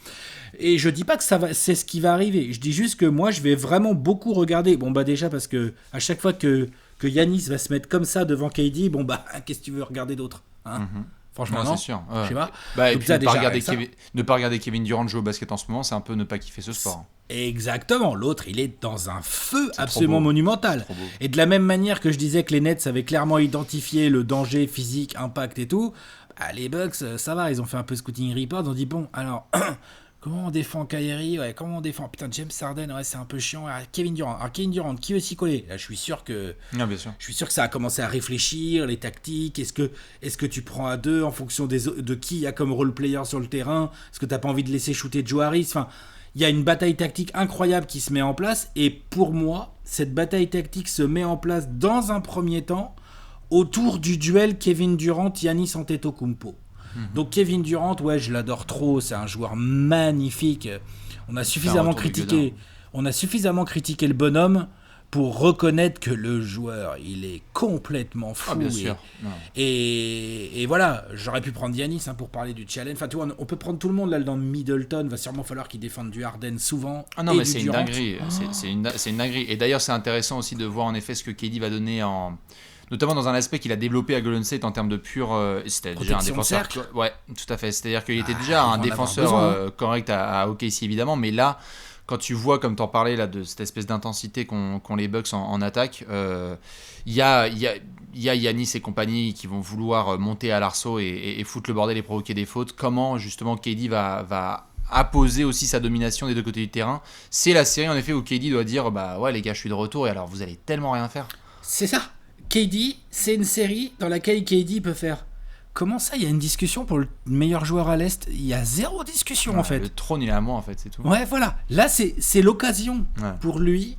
Et je dis pas que c'est ce qui va arriver, je dis juste que moi je vais vraiment beaucoup regarder, bon bah déjà parce que à chaque fois que Giannis va se mettre comme ça devant KD, bon bah qu'est-ce que tu veux regarder d'autre, hein? Franchement, non, c'est sûr. Ouais. Je sais pas. Et puis ne pas regarder Kevin Durant jouer au basket en ce moment, c'est un peu ne pas kiffer ce sport. Exactement. L'autre, il est dans un feu absolument monumental. Et de la même manière que je disais que les Nets avaient clairement identifié le danger physique, impact et tout, bah, les Bucks, ça va. Ils ont fait un peu scouting report. Ils ont dit, bon, alors, comment on défend Kyrie? Ouais, comment on défend? Putain, James Harden, ouais, c'est un peu chiant. Kevin Durant. Alors, Kevin Durant, qui veut s'y coller? Là, je suis sûr que ça a commencé à réfléchir, les tactiques. Est-ce que tu prends à deux en fonction de qui il y a comme role player sur le terrain? Est-ce que t'as pas envie de laisser shooter Joe Harris? Enfin, il y a une bataille tactique incroyable qui se met en place. Et pour moi, cette bataille tactique se met en place dans un premier temps autour du duel Kevin Durant-Giannis Antetokounmpo. Donc Kevin Durant, ouais, je l'adore trop, c'est un joueur magnifique. On a suffisamment critiqué le bonhomme pour reconnaître que le joueur, il est complètement fou. Bien sûr. Et voilà, j'aurais pu prendre Giannis pour parler du challenge. Enfin, tu vois, on peut prendre tout le monde là dans Middleton. Va sûrement falloir qu'il défende du Harden souvent. Ah non, mais c'est une dinguerie. C'est une dinguerie. Et d'ailleurs, c'est intéressant aussi de voir en effet ce que KD va donner notamment dans un aspect qu'il a développé à Golden State en termes de pur... c'était déjà un défenseur... Ouais, tout à fait. C'est-à-dire qu'il était déjà un défenseur correct à OKC, évidemment. Mais là, quand tu vois, comme tu en parlais, là, de cette espèce d'intensité qu'ont les Bucks en attaque, il y a Giannis et compagnie qui vont vouloir monter à l'arceau et foutre le bordel et provoquer des fautes. Comment, justement, KD va apposer aussi sa domination des deux côtés du terrain. C'est la série, en effet, où KD doit dire « Bah ouais, les gars, je suis de retour, et alors vous allez tellement rien faire. » C'est ça. KD, c'est une série dans laquelle KD peut faire. Comment ça, il y a une discussion pour le meilleur joueur à l'Est? Il y a zéro discussion en fait. Le trône, il est à moi en fait, c'est tout. Ouais, voilà. Là, c'est l'occasion pour lui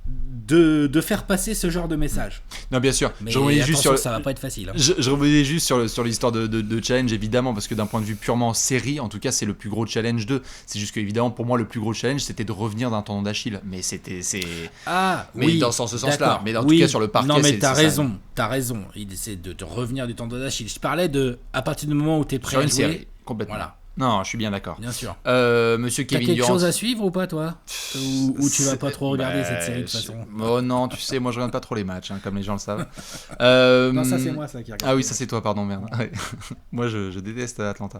de faire passer ce genre de message. Non, bien sûr. Mais attention, ça va pas être facile. Hein. Je revenais juste sur l'histoire de challenge, évidemment, parce que d'un point de vue purement série, en tout cas, c'est le plus gros challenge d'eux. C'est juste que, évidemment, pour moi, le plus gros challenge, c'était de revenir d'un tendon d'Achille. Mais oui, dans ce sens-là. Mais en tout cas, sur le parquet, non, mais t'as raison. Il essaie de revenir du tendon d'Achille. Je parlais à partir du moment où t'es prêt à jouer. Sur une série, complètement. Voilà. Non, je suis bien d'accord. Bien sûr. Monsieur Kevin Durant. T'as quelque chose à suivre ou pas, toi? Ou tu vas pas trop regarder cette série de toute façon? Oh non, tu sais, moi je regarde pas trop les matchs, comme les gens le savent. Non, ça c'est moi ça qui regarde. Ah oui, ça c'est toi, pardon, merde. Ouais. Moi je déteste Atlanta.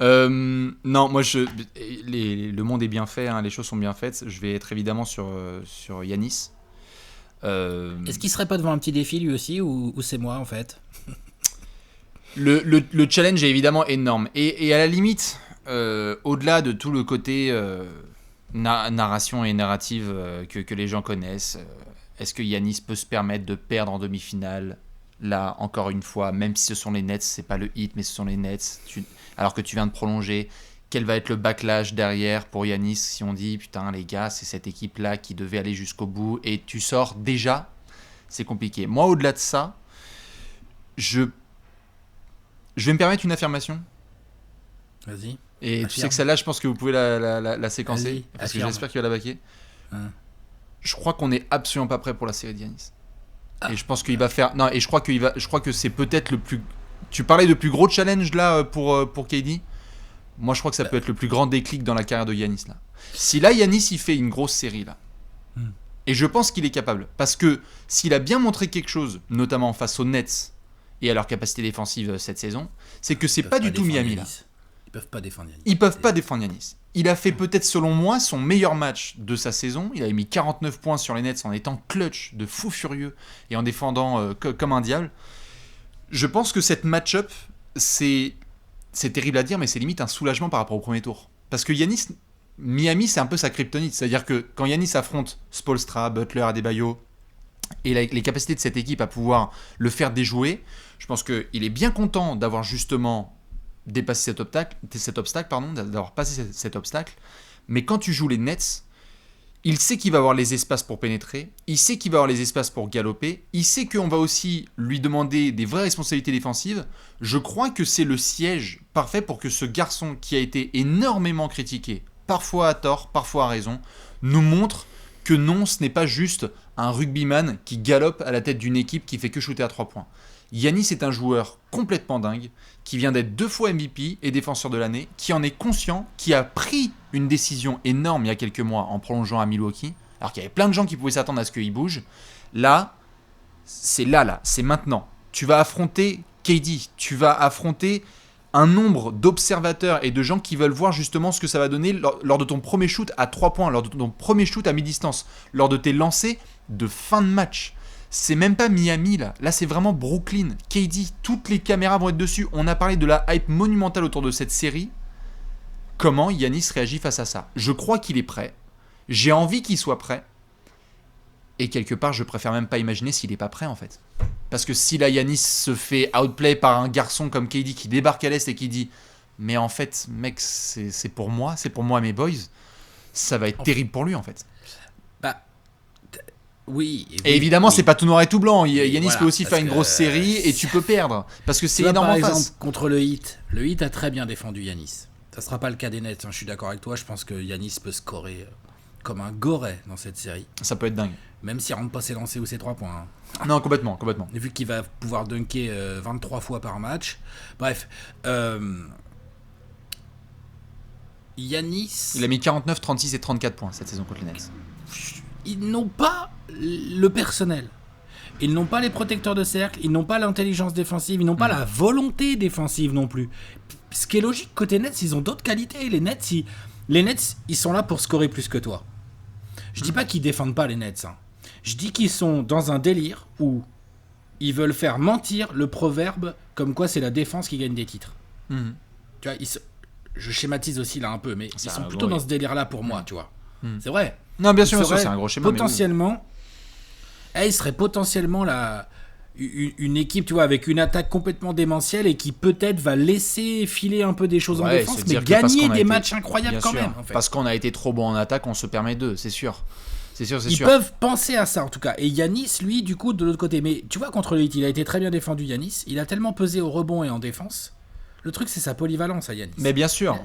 Non, moi le monde est bien fait, les choses sont bien faites. Je vais être évidemment sur Giannis. Est-ce qu'il serait pas devant un petit défi lui aussi, ou c'est moi en fait? Le challenge est évidemment énorme. Et à la limite, au-delà de tout le côté narration et narrative que les gens connaissent, est-ce que Giannis peut se permettre de perdre en demi-finale? Là, encore une fois, même si ce sont les Nets, c'est pas le Heat, mais ce sont les Nets, alors que tu viens de prolonger, quel va être le backlash derrière pour Yanis si on dit putain les gars c'est cette équipe là qui devait aller jusqu'au bout et tu sors déjà, c'est compliqué. Moi au-delà de ça, je vais me permettre une affirmation. Vas-y. Et affirme. Tu sais que celle-là je pense que vous pouvez la séquencer. Vas-y, parce affirme. que j'espère qu'il va la baquer. Je crois qu'on est absolument pas prêt pour la série de Yanis. Et je pense qu'il va faire. Non, et je crois que c'est peut-être le plus. Tu parlais de plus gros challenge là pour KD. Moi, je crois que ça peut être le plus grand déclic dans la carrière de Yanis là. Si là Yanis il fait une grosse série là, et je pense qu'il est capable, parce que s'il a bien montré quelque chose, notamment face aux Nets et à leur capacité défensive cette saison, c'est que c'est pas du tout Miami là. Ils peuvent pas défendre Yanis. Ils peuvent pas défendre Yanis. Il a fait peut-être selon moi son meilleur match de sa saison. Il avait mis 49 points sur les Nets en étant clutch de fou furieux et en défendant comme un diable. Je pense que cette match-up, c'est terrible à dire, mais c'est limite un soulagement par rapport au premier tour. Parce que Yanis, Miami, c'est un peu sa kryptonite. C'est-à-dire que quand Yanis affronte Spoelstra, Butler, Adebayo, et les capacités de cette équipe à pouvoir le faire déjouer, je pense qu'il est bien content d'avoir justement dépassé cet obstacle, d'avoir passé cet obstacle. Mais quand tu joues les Nets, il sait qu'il va avoir les espaces pour pénétrer, il sait qu'il va avoir les espaces pour galoper, il sait qu'on va aussi lui demander des vraies responsabilités défensives. Je crois que c'est le siège parfait pour que ce garçon qui a été énormément critiqué, parfois à tort, parfois à raison, nous montre que non, ce n'est pas juste un rugbyman qui galope à la tête d'une équipe qui fait que shooter à 3 points. Yanis est un joueur complètement dingue, qui vient d'être 2 fois MVP et défenseur de l'année, qui en est conscient, qui a pris une décision énorme il y a quelques mois en prolongeant à Milwaukee, alors qu'il y avait plein de gens qui pouvaient s'attendre à ce qu'il bouge. Là, c'est maintenant. Tu vas affronter KD, tu vas affronter un nombre d'observateurs et de gens qui veulent voir justement ce que ça va donner lors de ton premier shoot à 3 points, lors de ton premier shoot à mi-distance, lors de tes lancers de fin de match. C'est même pas Miami là, c'est vraiment Brooklyn, KD, toutes les caméras vont être dessus. On a parlé de la hype monumentale autour de cette série. Comment Yanis réagit face à ça? Je crois qu'il est prêt, j'ai envie qu'il soit prêt, et quelque part je préfère même pas imaginer s'il est pas prêt en fait. Parce que si là Yanis se fait outplay par un garçon comme KD qui débarque à l'Est et qui dit mais en fait mec c'est pour moi mes boys, ça va être terrible pour lui en fait. Bah oui. Et évidemment, c'est pas tout noir et tout blanc. Yanis voilà, peut aussi faire une grosse série et tu peux perdre. Parce que c'est énorme en face. Par exemple, contre le Heat. Le Heat a très bien défendu Yanis. Ça sera pas le cas des Nets, je suis d'accord avec toi. Je pense que Yanis peut scorer comme un goret dans cette série. Ça peut être dingue. Même s'il rentre pas ses lancers ou ses 3 points. Non, complètement. Vu qu'il va pouvoir dunker 23 fois par match. Bref. Yanis... Il a mis 49, 36 et 34 points cette saison contre les Nets. Ils n'ont pas le personnel. Ils n'ont pas les protecteurs de cercle. Ils n'ont pas l'intelligence défensive. Ils n'ont pas la volonté défensive non plus. Ce qui est logique, côté Nets, ils ont d'autres qualités. Les Nets, ils sont là pour scorer plus que toi. Je dis pas qu'ils défendent pas les Nets. Je dis qu'ils sont dans un délire où ils veulent faire mentir le proverbe comme quoi c'est la défense qui gagne des titres. Tu vois, je schématise aussi là un peu, mais ils sont plutôt dans ce délire-là pour moi, tu vois. C'est vrai. Non, bien sûr, c'est un gros schéma. Potentiellement, il serait potentiellement une équipe, tu vois, avec une attaque complètement démentielle et qui peut-être va laisser filer un peu des choses en défense, mais gagner des matchs incroyables quand même. En fait. Parce qu'on a été trop bon en attaque, on se permet d'eux, c'est sûr. Ils peuvent penser à ça en tout cas. Et Yanis, lui, du coup, de l'autre côté. Mais tu vois, contre le Heat, il a été très bien défendu, Yanis. Il a tellement pesé au rebond et en défense. Le truc, c'est sa polyvalence à Yanis. Mais bien sûr.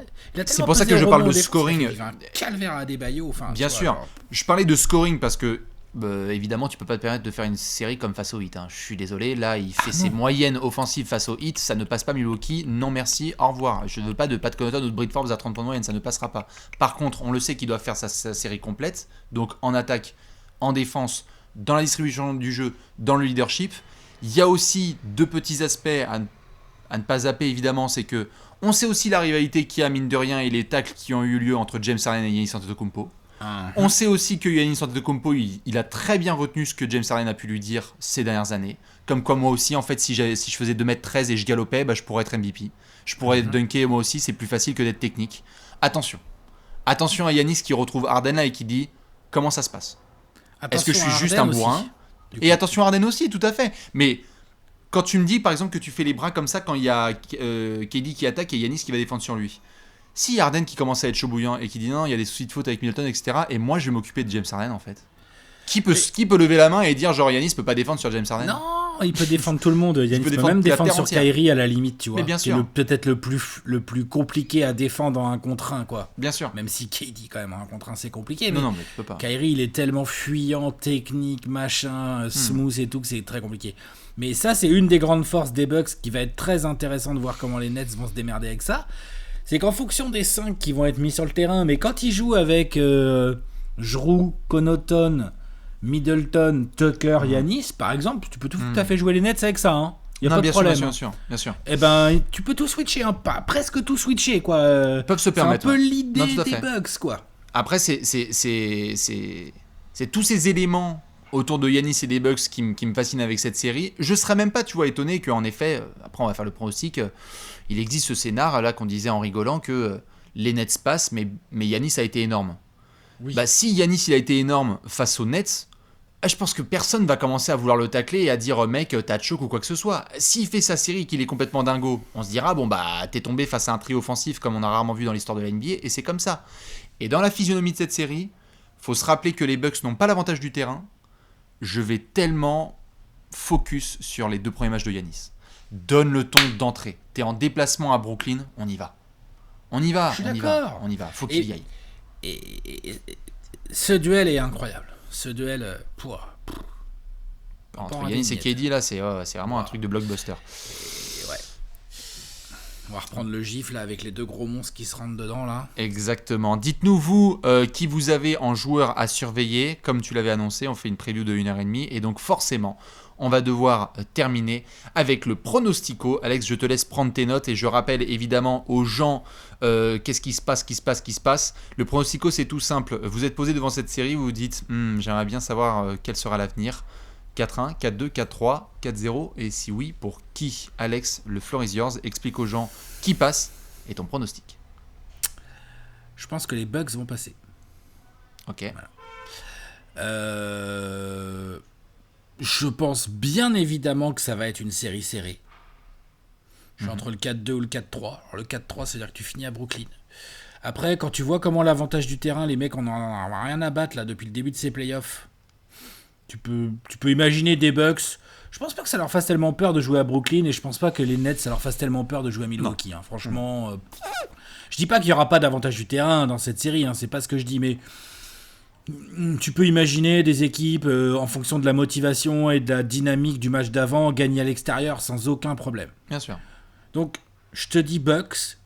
C'est pour ça que je parle de scoring. Il a un calvaire à Adebayo. Bien sûr. Alors... Je parlais de scoring parce que, évidemment, tu peux pas te permettre de faire une série comme face au Heat. Je suis désolé. Là, il fait ses moyennes offensives face au Heat. Ça ne passe pas Milwaukee. Non, merci. Au revoir. Je ne veux pas de Pat Connaughton ou de Bryn Forbes à 30 points de moyenne. Ça ne passera pas. Par contre, on le sait qu'il doit faire sa série complète. Donc, en attaque, en défense, dans la distribution du jeu, dans le leadership. Il y a aussi 2 petits aspects à ne pas zapper évidemment, c'est que on sait aussi la rivalité qu'il y a mine de rien et les tacles qui ont eu lieu entre James Harden et Giannis Antetokounmpo. On sait aussi que Giannis Antetokounmpo il a très bien retenu ce que James Harden a pu lui dire ces dernières années. Comme quoi moi aussi en fait si je faisais 2m13 et je galopais, je pourrais être MVP. Je pourrais dunker moi aussi, c'est plus facile que d'être technique. Attention à Giannis qui retrouve Harden là et qui dit comment ça se passe. Est-ce que je suis juste un bourrin? Et attention à Harden aussi, tout à fait. Mais quand tu me dis par exemple que tu fais les bras comme ça quand il y a KD qui attaque et Yanis qui va défendre sur lui, Si Harden qui commence à être chaud bouillant et qui dit non, il y a des soucis de faute avec Middleton, etc. Et moi, je vais m'occuper de James Harden en fait. Qui peut lever la main et dire genre Giannis peut pas défendre sur James Harden? Non, il peut défendre tout le monde. Giannis peut même défendre sur Kyrie à la limite, tu vois. Mais bien sûr. Peut-être le plus compliqué à défendre en 1 contre 1, quoi. Bien sûr. Même si KD quand même en 1 contre 1 c'est compliqué. Non, mais tu peux pas. Kyrie il est tellement fuyant, technique, machin, smooth et tout que c'est très compliqué. Mais ça c'est une des grandes forces des Bucks qui va être très intéressant de voir comment les Nets vont se démerder avec ça. C'est qu'en fonction des 5 qui vont être mis sur le terrain, mais quand ils jouent avec Jrue, Connaughton, Middleton, Tucker, Giannis, par exemple, tu peux tout à fait jouer les Nets avec ça. Hein. Y a pas de problème. Bien sûr. Eh ben, tu peux tout switcher, hein, presque tout switcher, quoi. Ils peuvent se permettre. C'est un peu l'idée des Bucks, quoi. Après, c'est tous ces éléments autour de Giannis et des Bucks qui me fascinent avec cette série. Je serais même pas, tu vois, étonné qu'en effet, après on va faire le pronostic, il existe ce scénar là qu'on disait en rigolant que les Nets passent, mais Giannis a été énorme. Oui. Bah, si Giannis il a été énorme face aux Nets, je pense que personne va commencer à vouloir le tacler et à dire mec t'as de choc ou quoi que ce soit. S'il fait sa série qu'il est complètement dingo, on se dira bon bah t'es tombé face à un trio offensif comme on a rarement vu dans l'histoire de la NBA et c'est comme ça. Et dans la physionomie de cette série, faut se rappeler que les Bucks n'ont pas l'avantage du terrain. Je vais tellement focus sur les 2 premiers matchs de Giannis. Donne le ton d'entrée. T'es en déplacement à Brooklyn, on y va. On y va. Faut qu'il y aille. Et ce duel est incroyable. Ce duel, entre Giannis et KD, là, c'est vraiment un truc de blockbuster. Ouais. On va reprendre le gif là avec les 2 gros monstres qui se rentrent dedans là. Exactement. Dites-nous vous qui vous avez en joueur à surveiller. Comme tu l'avais annoncé, on fait une preview de 1h30 et donc forcément on va devoir terminer avec le pronostico. Alex, je te laisse prendre tes notes et je rappelle évidemment aux gens qu'est-ce qui se passe. Le pronostico, c'est tout simple. Vous êtes posé devant cette série, vous vous dites j'aimerais bien savoir quel sera l'avenir. 4-1, 4-2, 4-3, 4-0 et si oui, pour qui? Alex, le floor is yours. Explique aux gens qui passe et ton pronostic. Je pense que les Bucks vont passer. Ok. Voilà. Je pense bien évidemment que ça va être une série serrée. Je suis entre le 4-2 ou le 4-3. Alors le 4-3, c'est-à-dire que tu finis à Brooklyn. Après, quand tu vois comment l'avantage du terrain, les mecs en ont rien à battre là depuis le début de ces playoffs. Tu peux imaginer des Bucks. Je pense pas que ça leur fasse tellement peur de jouer à Brooklyn et je pense pas que les Nets ça leur fasse tellement peur de jouer à Milwaukee. Hein. Franchement, je dis pas qu'il y aura pas d'avantage du terrain dans cette série. Hein, c'est pas ce que je dis, mais tu peux imaginer des équipes en fonction de la motivation et de la dynamique du match d'avant gagner à l'extérieur sans aucun problème. Bien sûr. Donc, je te dis Bucks.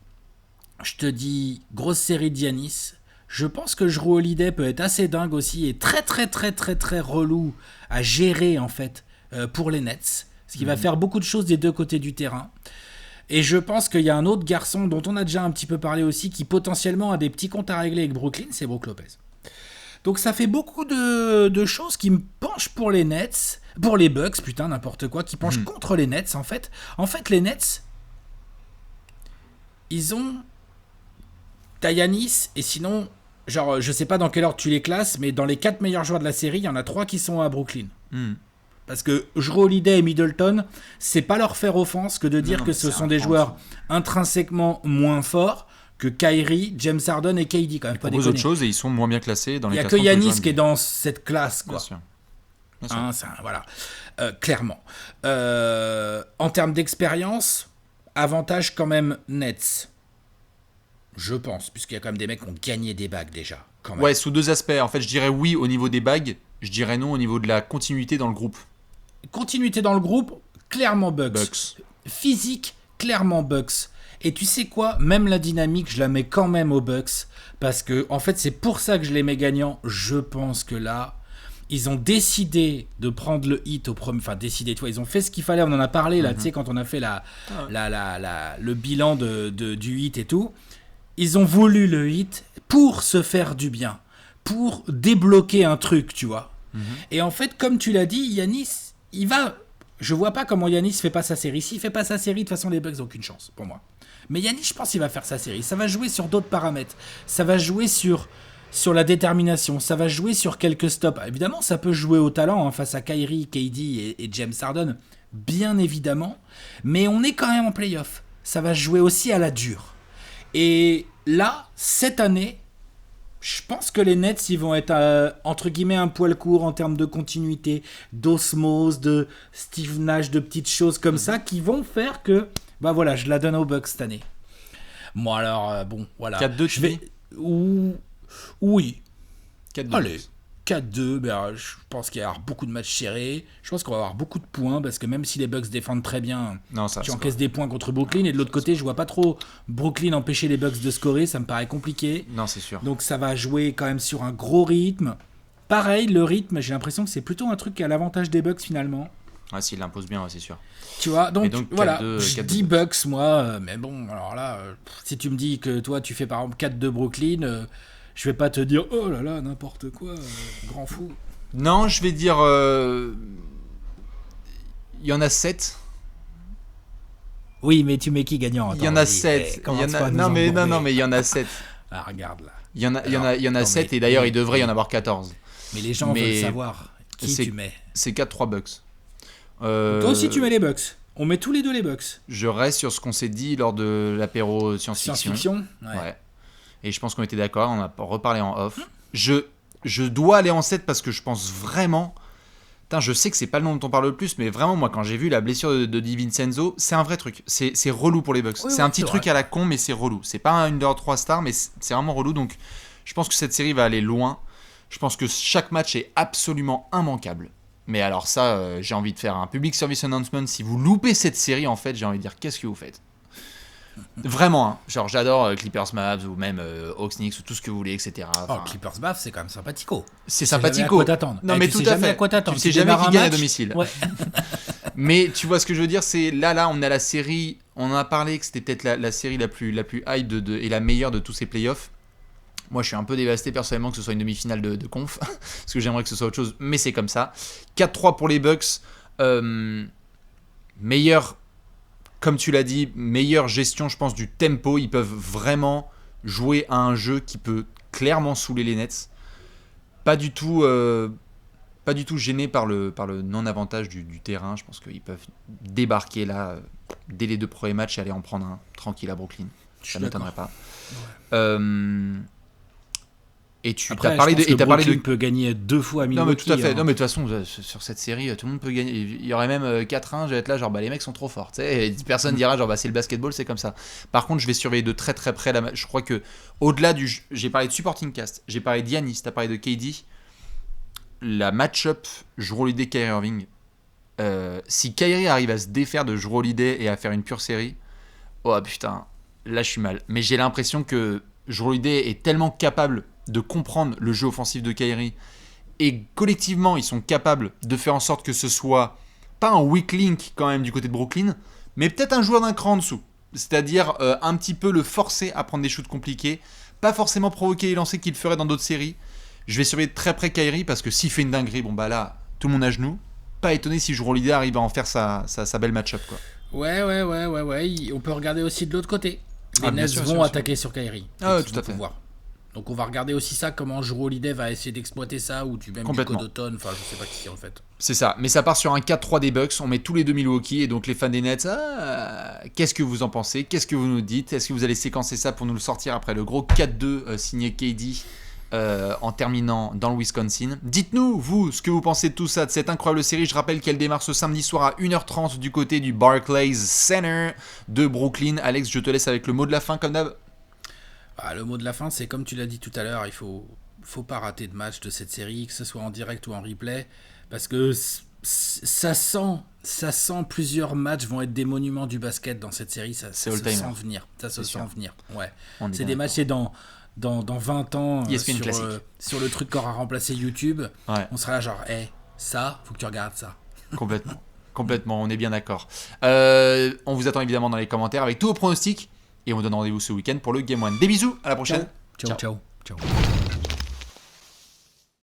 Je te dis grosse série de Giannis. Je pense que Jrue Holiday peut être assez dingue aussi et très très très très très relou à gérer en fait pour les Nets. Ce qui va faire beaucoup de choses des 2 côtés du terrain. Et je pense qu'il y a un autre garçon dont on a déjà un petit peu parlé aussi qui potentiellement a des petits comptes à régler avec Brooklyn, c'est Brook Lopez. Donc ça fait beaucoup de choses qui me penchent pour les Nets, pour les Bucks, n'importe quoi, qui penchent contre les Nets en fait. En fait les Nets, ils ont Giannis et sinon... Genre, je sais pas dans quelle ordre tu les classes, mais dans les 4 meilleurs joueurs de la série, il y en a 3 qui sont à Brooklyn. Parce que Jrue Holiday et Middleton, c'est pas leur faire offense que de dire que ce sont des joueurs intrinsèquement moins forts que Kyrie, James Harden et KD. Quand même, pas déconner. Autre chose et ils sont moins bien classés dans les classements. Il y a que Giannis qui est dans cette classe, quoi. Bien sûr. Voilà. Clairement. En termes d'expérience, avantage quand même Nets. Je pense, puisqu'il y a quand même des mecs qui ont gagné des bagues déjà. Quand même. Ouais, sous 2 aspects. En fait, je dirais oui au niveau des bagues, je dirais non au niveau de la continuité dans le groupe. Continuité dans le groupe, clairement Bucks. Physique, clairement Bucks. Et tu sais quoi, même la dynamique, je la mets quand même aux Bucks, parce que en fait, c'est pour ça que je les mets gagnants. Je pense que là, ils ont décidé de prendre le hit au premier... Enfin, décidé, toi, ils ont fait ce qu'il fallait, on en a parlé, là, tu sais, quand on a fait le bilan du hit et tout. Ils ont voulu le hit pour se faire du bien, pour débloquer un truc, tu vois. Et en fait, comme tu l'as dit, Giannis, il va... Je vois pas comment Giannis fait pas sa série. S'il fait pas sa série, de toute façon, les Bucks n'ont aucune chance, pour moi. Mais Giannis, je pense qu'il va faire sa série. Ça va jouer sur d'autres paramètres. Ça va jouer sur la détermination. Ça va jouer sur quelques stops. Évidemment, ça peut jouer au talent face à Kyrie, KD et James Harden. Bien évidemment. Mais on est quand même en play-off. Ça va jouer aussi à la dure. Et là, cette année, je pense que les Nets, ils vont être, entre guillemets, un poil court en termes de continuité, d'osmose, de Steve Nash, de petites choses comme ça, qui vont faire que, bah voilà, je la donne aux Bucks cette année. Moi, alors, bon, voilà. 4-2, je vais... Oui. 4-2. Allez. 4-2, ben, je pense qu'il va y avoir beaucoup de matchs serrés. Je pense qu'on va avoir beaucoup de points parce que même si les Bucks défendent très bien, tu encaisses des points contre Brooklyn. Et de l'autre côté, je vois pas trop Brooklyn empêcher les Bucks de scorer. Ça me paraît compliqué. Non, c'est sûr. Donc ça va jouer quand même sur un gros rythme. Pareil, le rythme, j'ai l'impression que c'est plutôt un truc qui a l'avantage des Bucks finalement. Ouais, s'il l'impose bien, ouais, c'est sûr. Tu vois, donc voilà, 4-2, je 4-2 dis Bucks moi, mais bon, alors là, si tu me dis que toi tu fais par exemple 4-2 Brooklyn, je vais pas te dire oh là là, n'importe quoi, grand fou. Non, je vais dire. Il y en a 7. Oui, mais tu mets qui gagnant? Il y en a 7. Non, mais il y en a 7. Ah, regarde là. Il y en a 7 et d'ailleurs il devrait y en avoir 14. Mais les gens veulent savoir qui tu mets. C'est 4-3 Bucks. Toi aussi tu mets les Bucks. On met tous les deux les Bucks. Je reste sur ce qu'on s'est dit lors de l'apéro science-fiction. Ouais. Et je pense qu'on était d'accord, on a reparlé en off. Je dois aller en 7 parce que je pense vraiment... Putain, je sais que c'est pas le nom dont on parle le plus, mais vraiment, moi, quand j'ai vu la blessure de DiVincenzo, c'est un vrai truc. C'est relou pour les Bucks. Oui, c'est un petit truc à la con, mais c'est relou. C'est pas une de 3 stars, mais c'est vraiment relou. Donc, je pense que cette série va aller loin. Je pense que chaque match est absolument immanquable. Mais alors ça, j'ai envie de faire un public service announcement. Si vous loupez cette série, en fait, j'ai envie de dire, qu'est-ce que vous faites ? Vraiment, hein. Genre j'adore Clippers Mavs ou même Hawks Knicks ou tout ce que vous voulez, etc. Enfin, Clippers Mavs, c'est quand même sympathico. C'est sympathico. Non, mais tout à fait. Tu sais jamais qui gagne à domicile. Ouais. Mais tu vois ce que je veux dire, c'est là, on a la série. On en a parlé que c'était peut-être la série la plus hype et la meilleure de tous ces playoffs. Moi, je suis un peu dévasté personnellement que ce soit une demi-finale de conf, parce que j'aimerais que ce soit autre chose, mais c'est comme ça. 4-3 pour les Bucks. Meilleur. Comme tu l'as dit, meilleure gestion, je pense, du tempo. Ils peuvent vraiment jouer à un jeu qui peut clairement saouler les Nets. Pas du tout gêné par le non-avantage du terrain. Je pense qu'ils peuvent débarquer là dès les 2 premiers matchs et aller en prendre un tranquille à Brooklyn. Ça ne m'étonnerait pas. Ouais. Et tu as parlé de Brooklyn peut gagner 2 fois à Milwaukee. Non mais tout à fait. Non mais de toute façon sur cette série tout le monde peut gagner. Il y aurait même 4-1, je vais être là genre les mecs sont trop forts, tu sais, personne dira genre c'est le basketball, c'est comme ça. Par contre, je vais surveiller de très très près je crois que au-delà j'ai parlé de supporting cast, j'ai parlé de Giannis, tu as parlé de KD. La match-up Jrue Holiday Kyrie Irving. Si Kyrie arrive à se défaire de Jrue Holiday et à faire une pure série, oh putain, là je suis mal. Mais j'ai l'impression que Jrue Holiday est tellement capable de comprendre le jeu offensif de Kyrie et collectivement ils sont capables de faire en sorte que ce soit pas un weak link quand même du côté de Brooklyn, mais peut-être un joueur d'un cran en dessous, c'est-à-dire un petit peu le forcer à prendre des shoots compliqués, pas forcément provoquer les lancers qu'il ferait dans d'autres séries. Je vais surveiller de très près Kyrie parce que s'il fait une dinguerie, bon bah là tout le monde à genoux, pas étonné si Jrue Holiday arrive à en faire sa belle match-up quoi. Ouais, on peut regarder aussi de l'autre côté. Les Nets vont attaquer sur Kyrie. Ah tout à fait. Donc on va regarder aussi ça, comment Jrue Holiday va essayer d'exploiter ça, ou du même du Codoton, enfin je sais pas qui en fait. C'est ça, mais ça part sur un 4-3 des Bucks, on met tous les 2 Milwaukee, et donc les fans des Nets, qu'est-ce que vous en pensez ? Qu'est-ce que vous nous dites ? Est-ce que vous allez séquencer ça pour nous le sortir après le gros 4-2 signé KD en terminant dans le Wisconsin ? Dites-nous, vous, ce que vous pensez de tout ça, de cette incroyable série. Je rappelle qu'elle démarre ce samedi soir à 1h30 du côté du Barclays Center de Brooklyn. Alex, je te laisse avec le mot de la fin comme d'hab. Le mot de la fin, c'est comme tu l'as dit tout à l'heure, il faut pas rater de match de cette série, que ce soit en direct ou en replay, parce que ça sent plusieurs matchs vont être des monuments du basket dans cette série, ça se sent venir. Ouais. C'est des matchs, c'est dans 20 ans sur le truc qu'aura remplacé YouTube, on sera là genre, ça, faut que tu regardes ça. Complètement, on est bien d'accord. On vous attend évidemment dans les commentaires avec tous vos pronostics. Et on vous donne rendez-vous ce week-end pour le Game 1. Des bisous, à la prochaine. Ciao.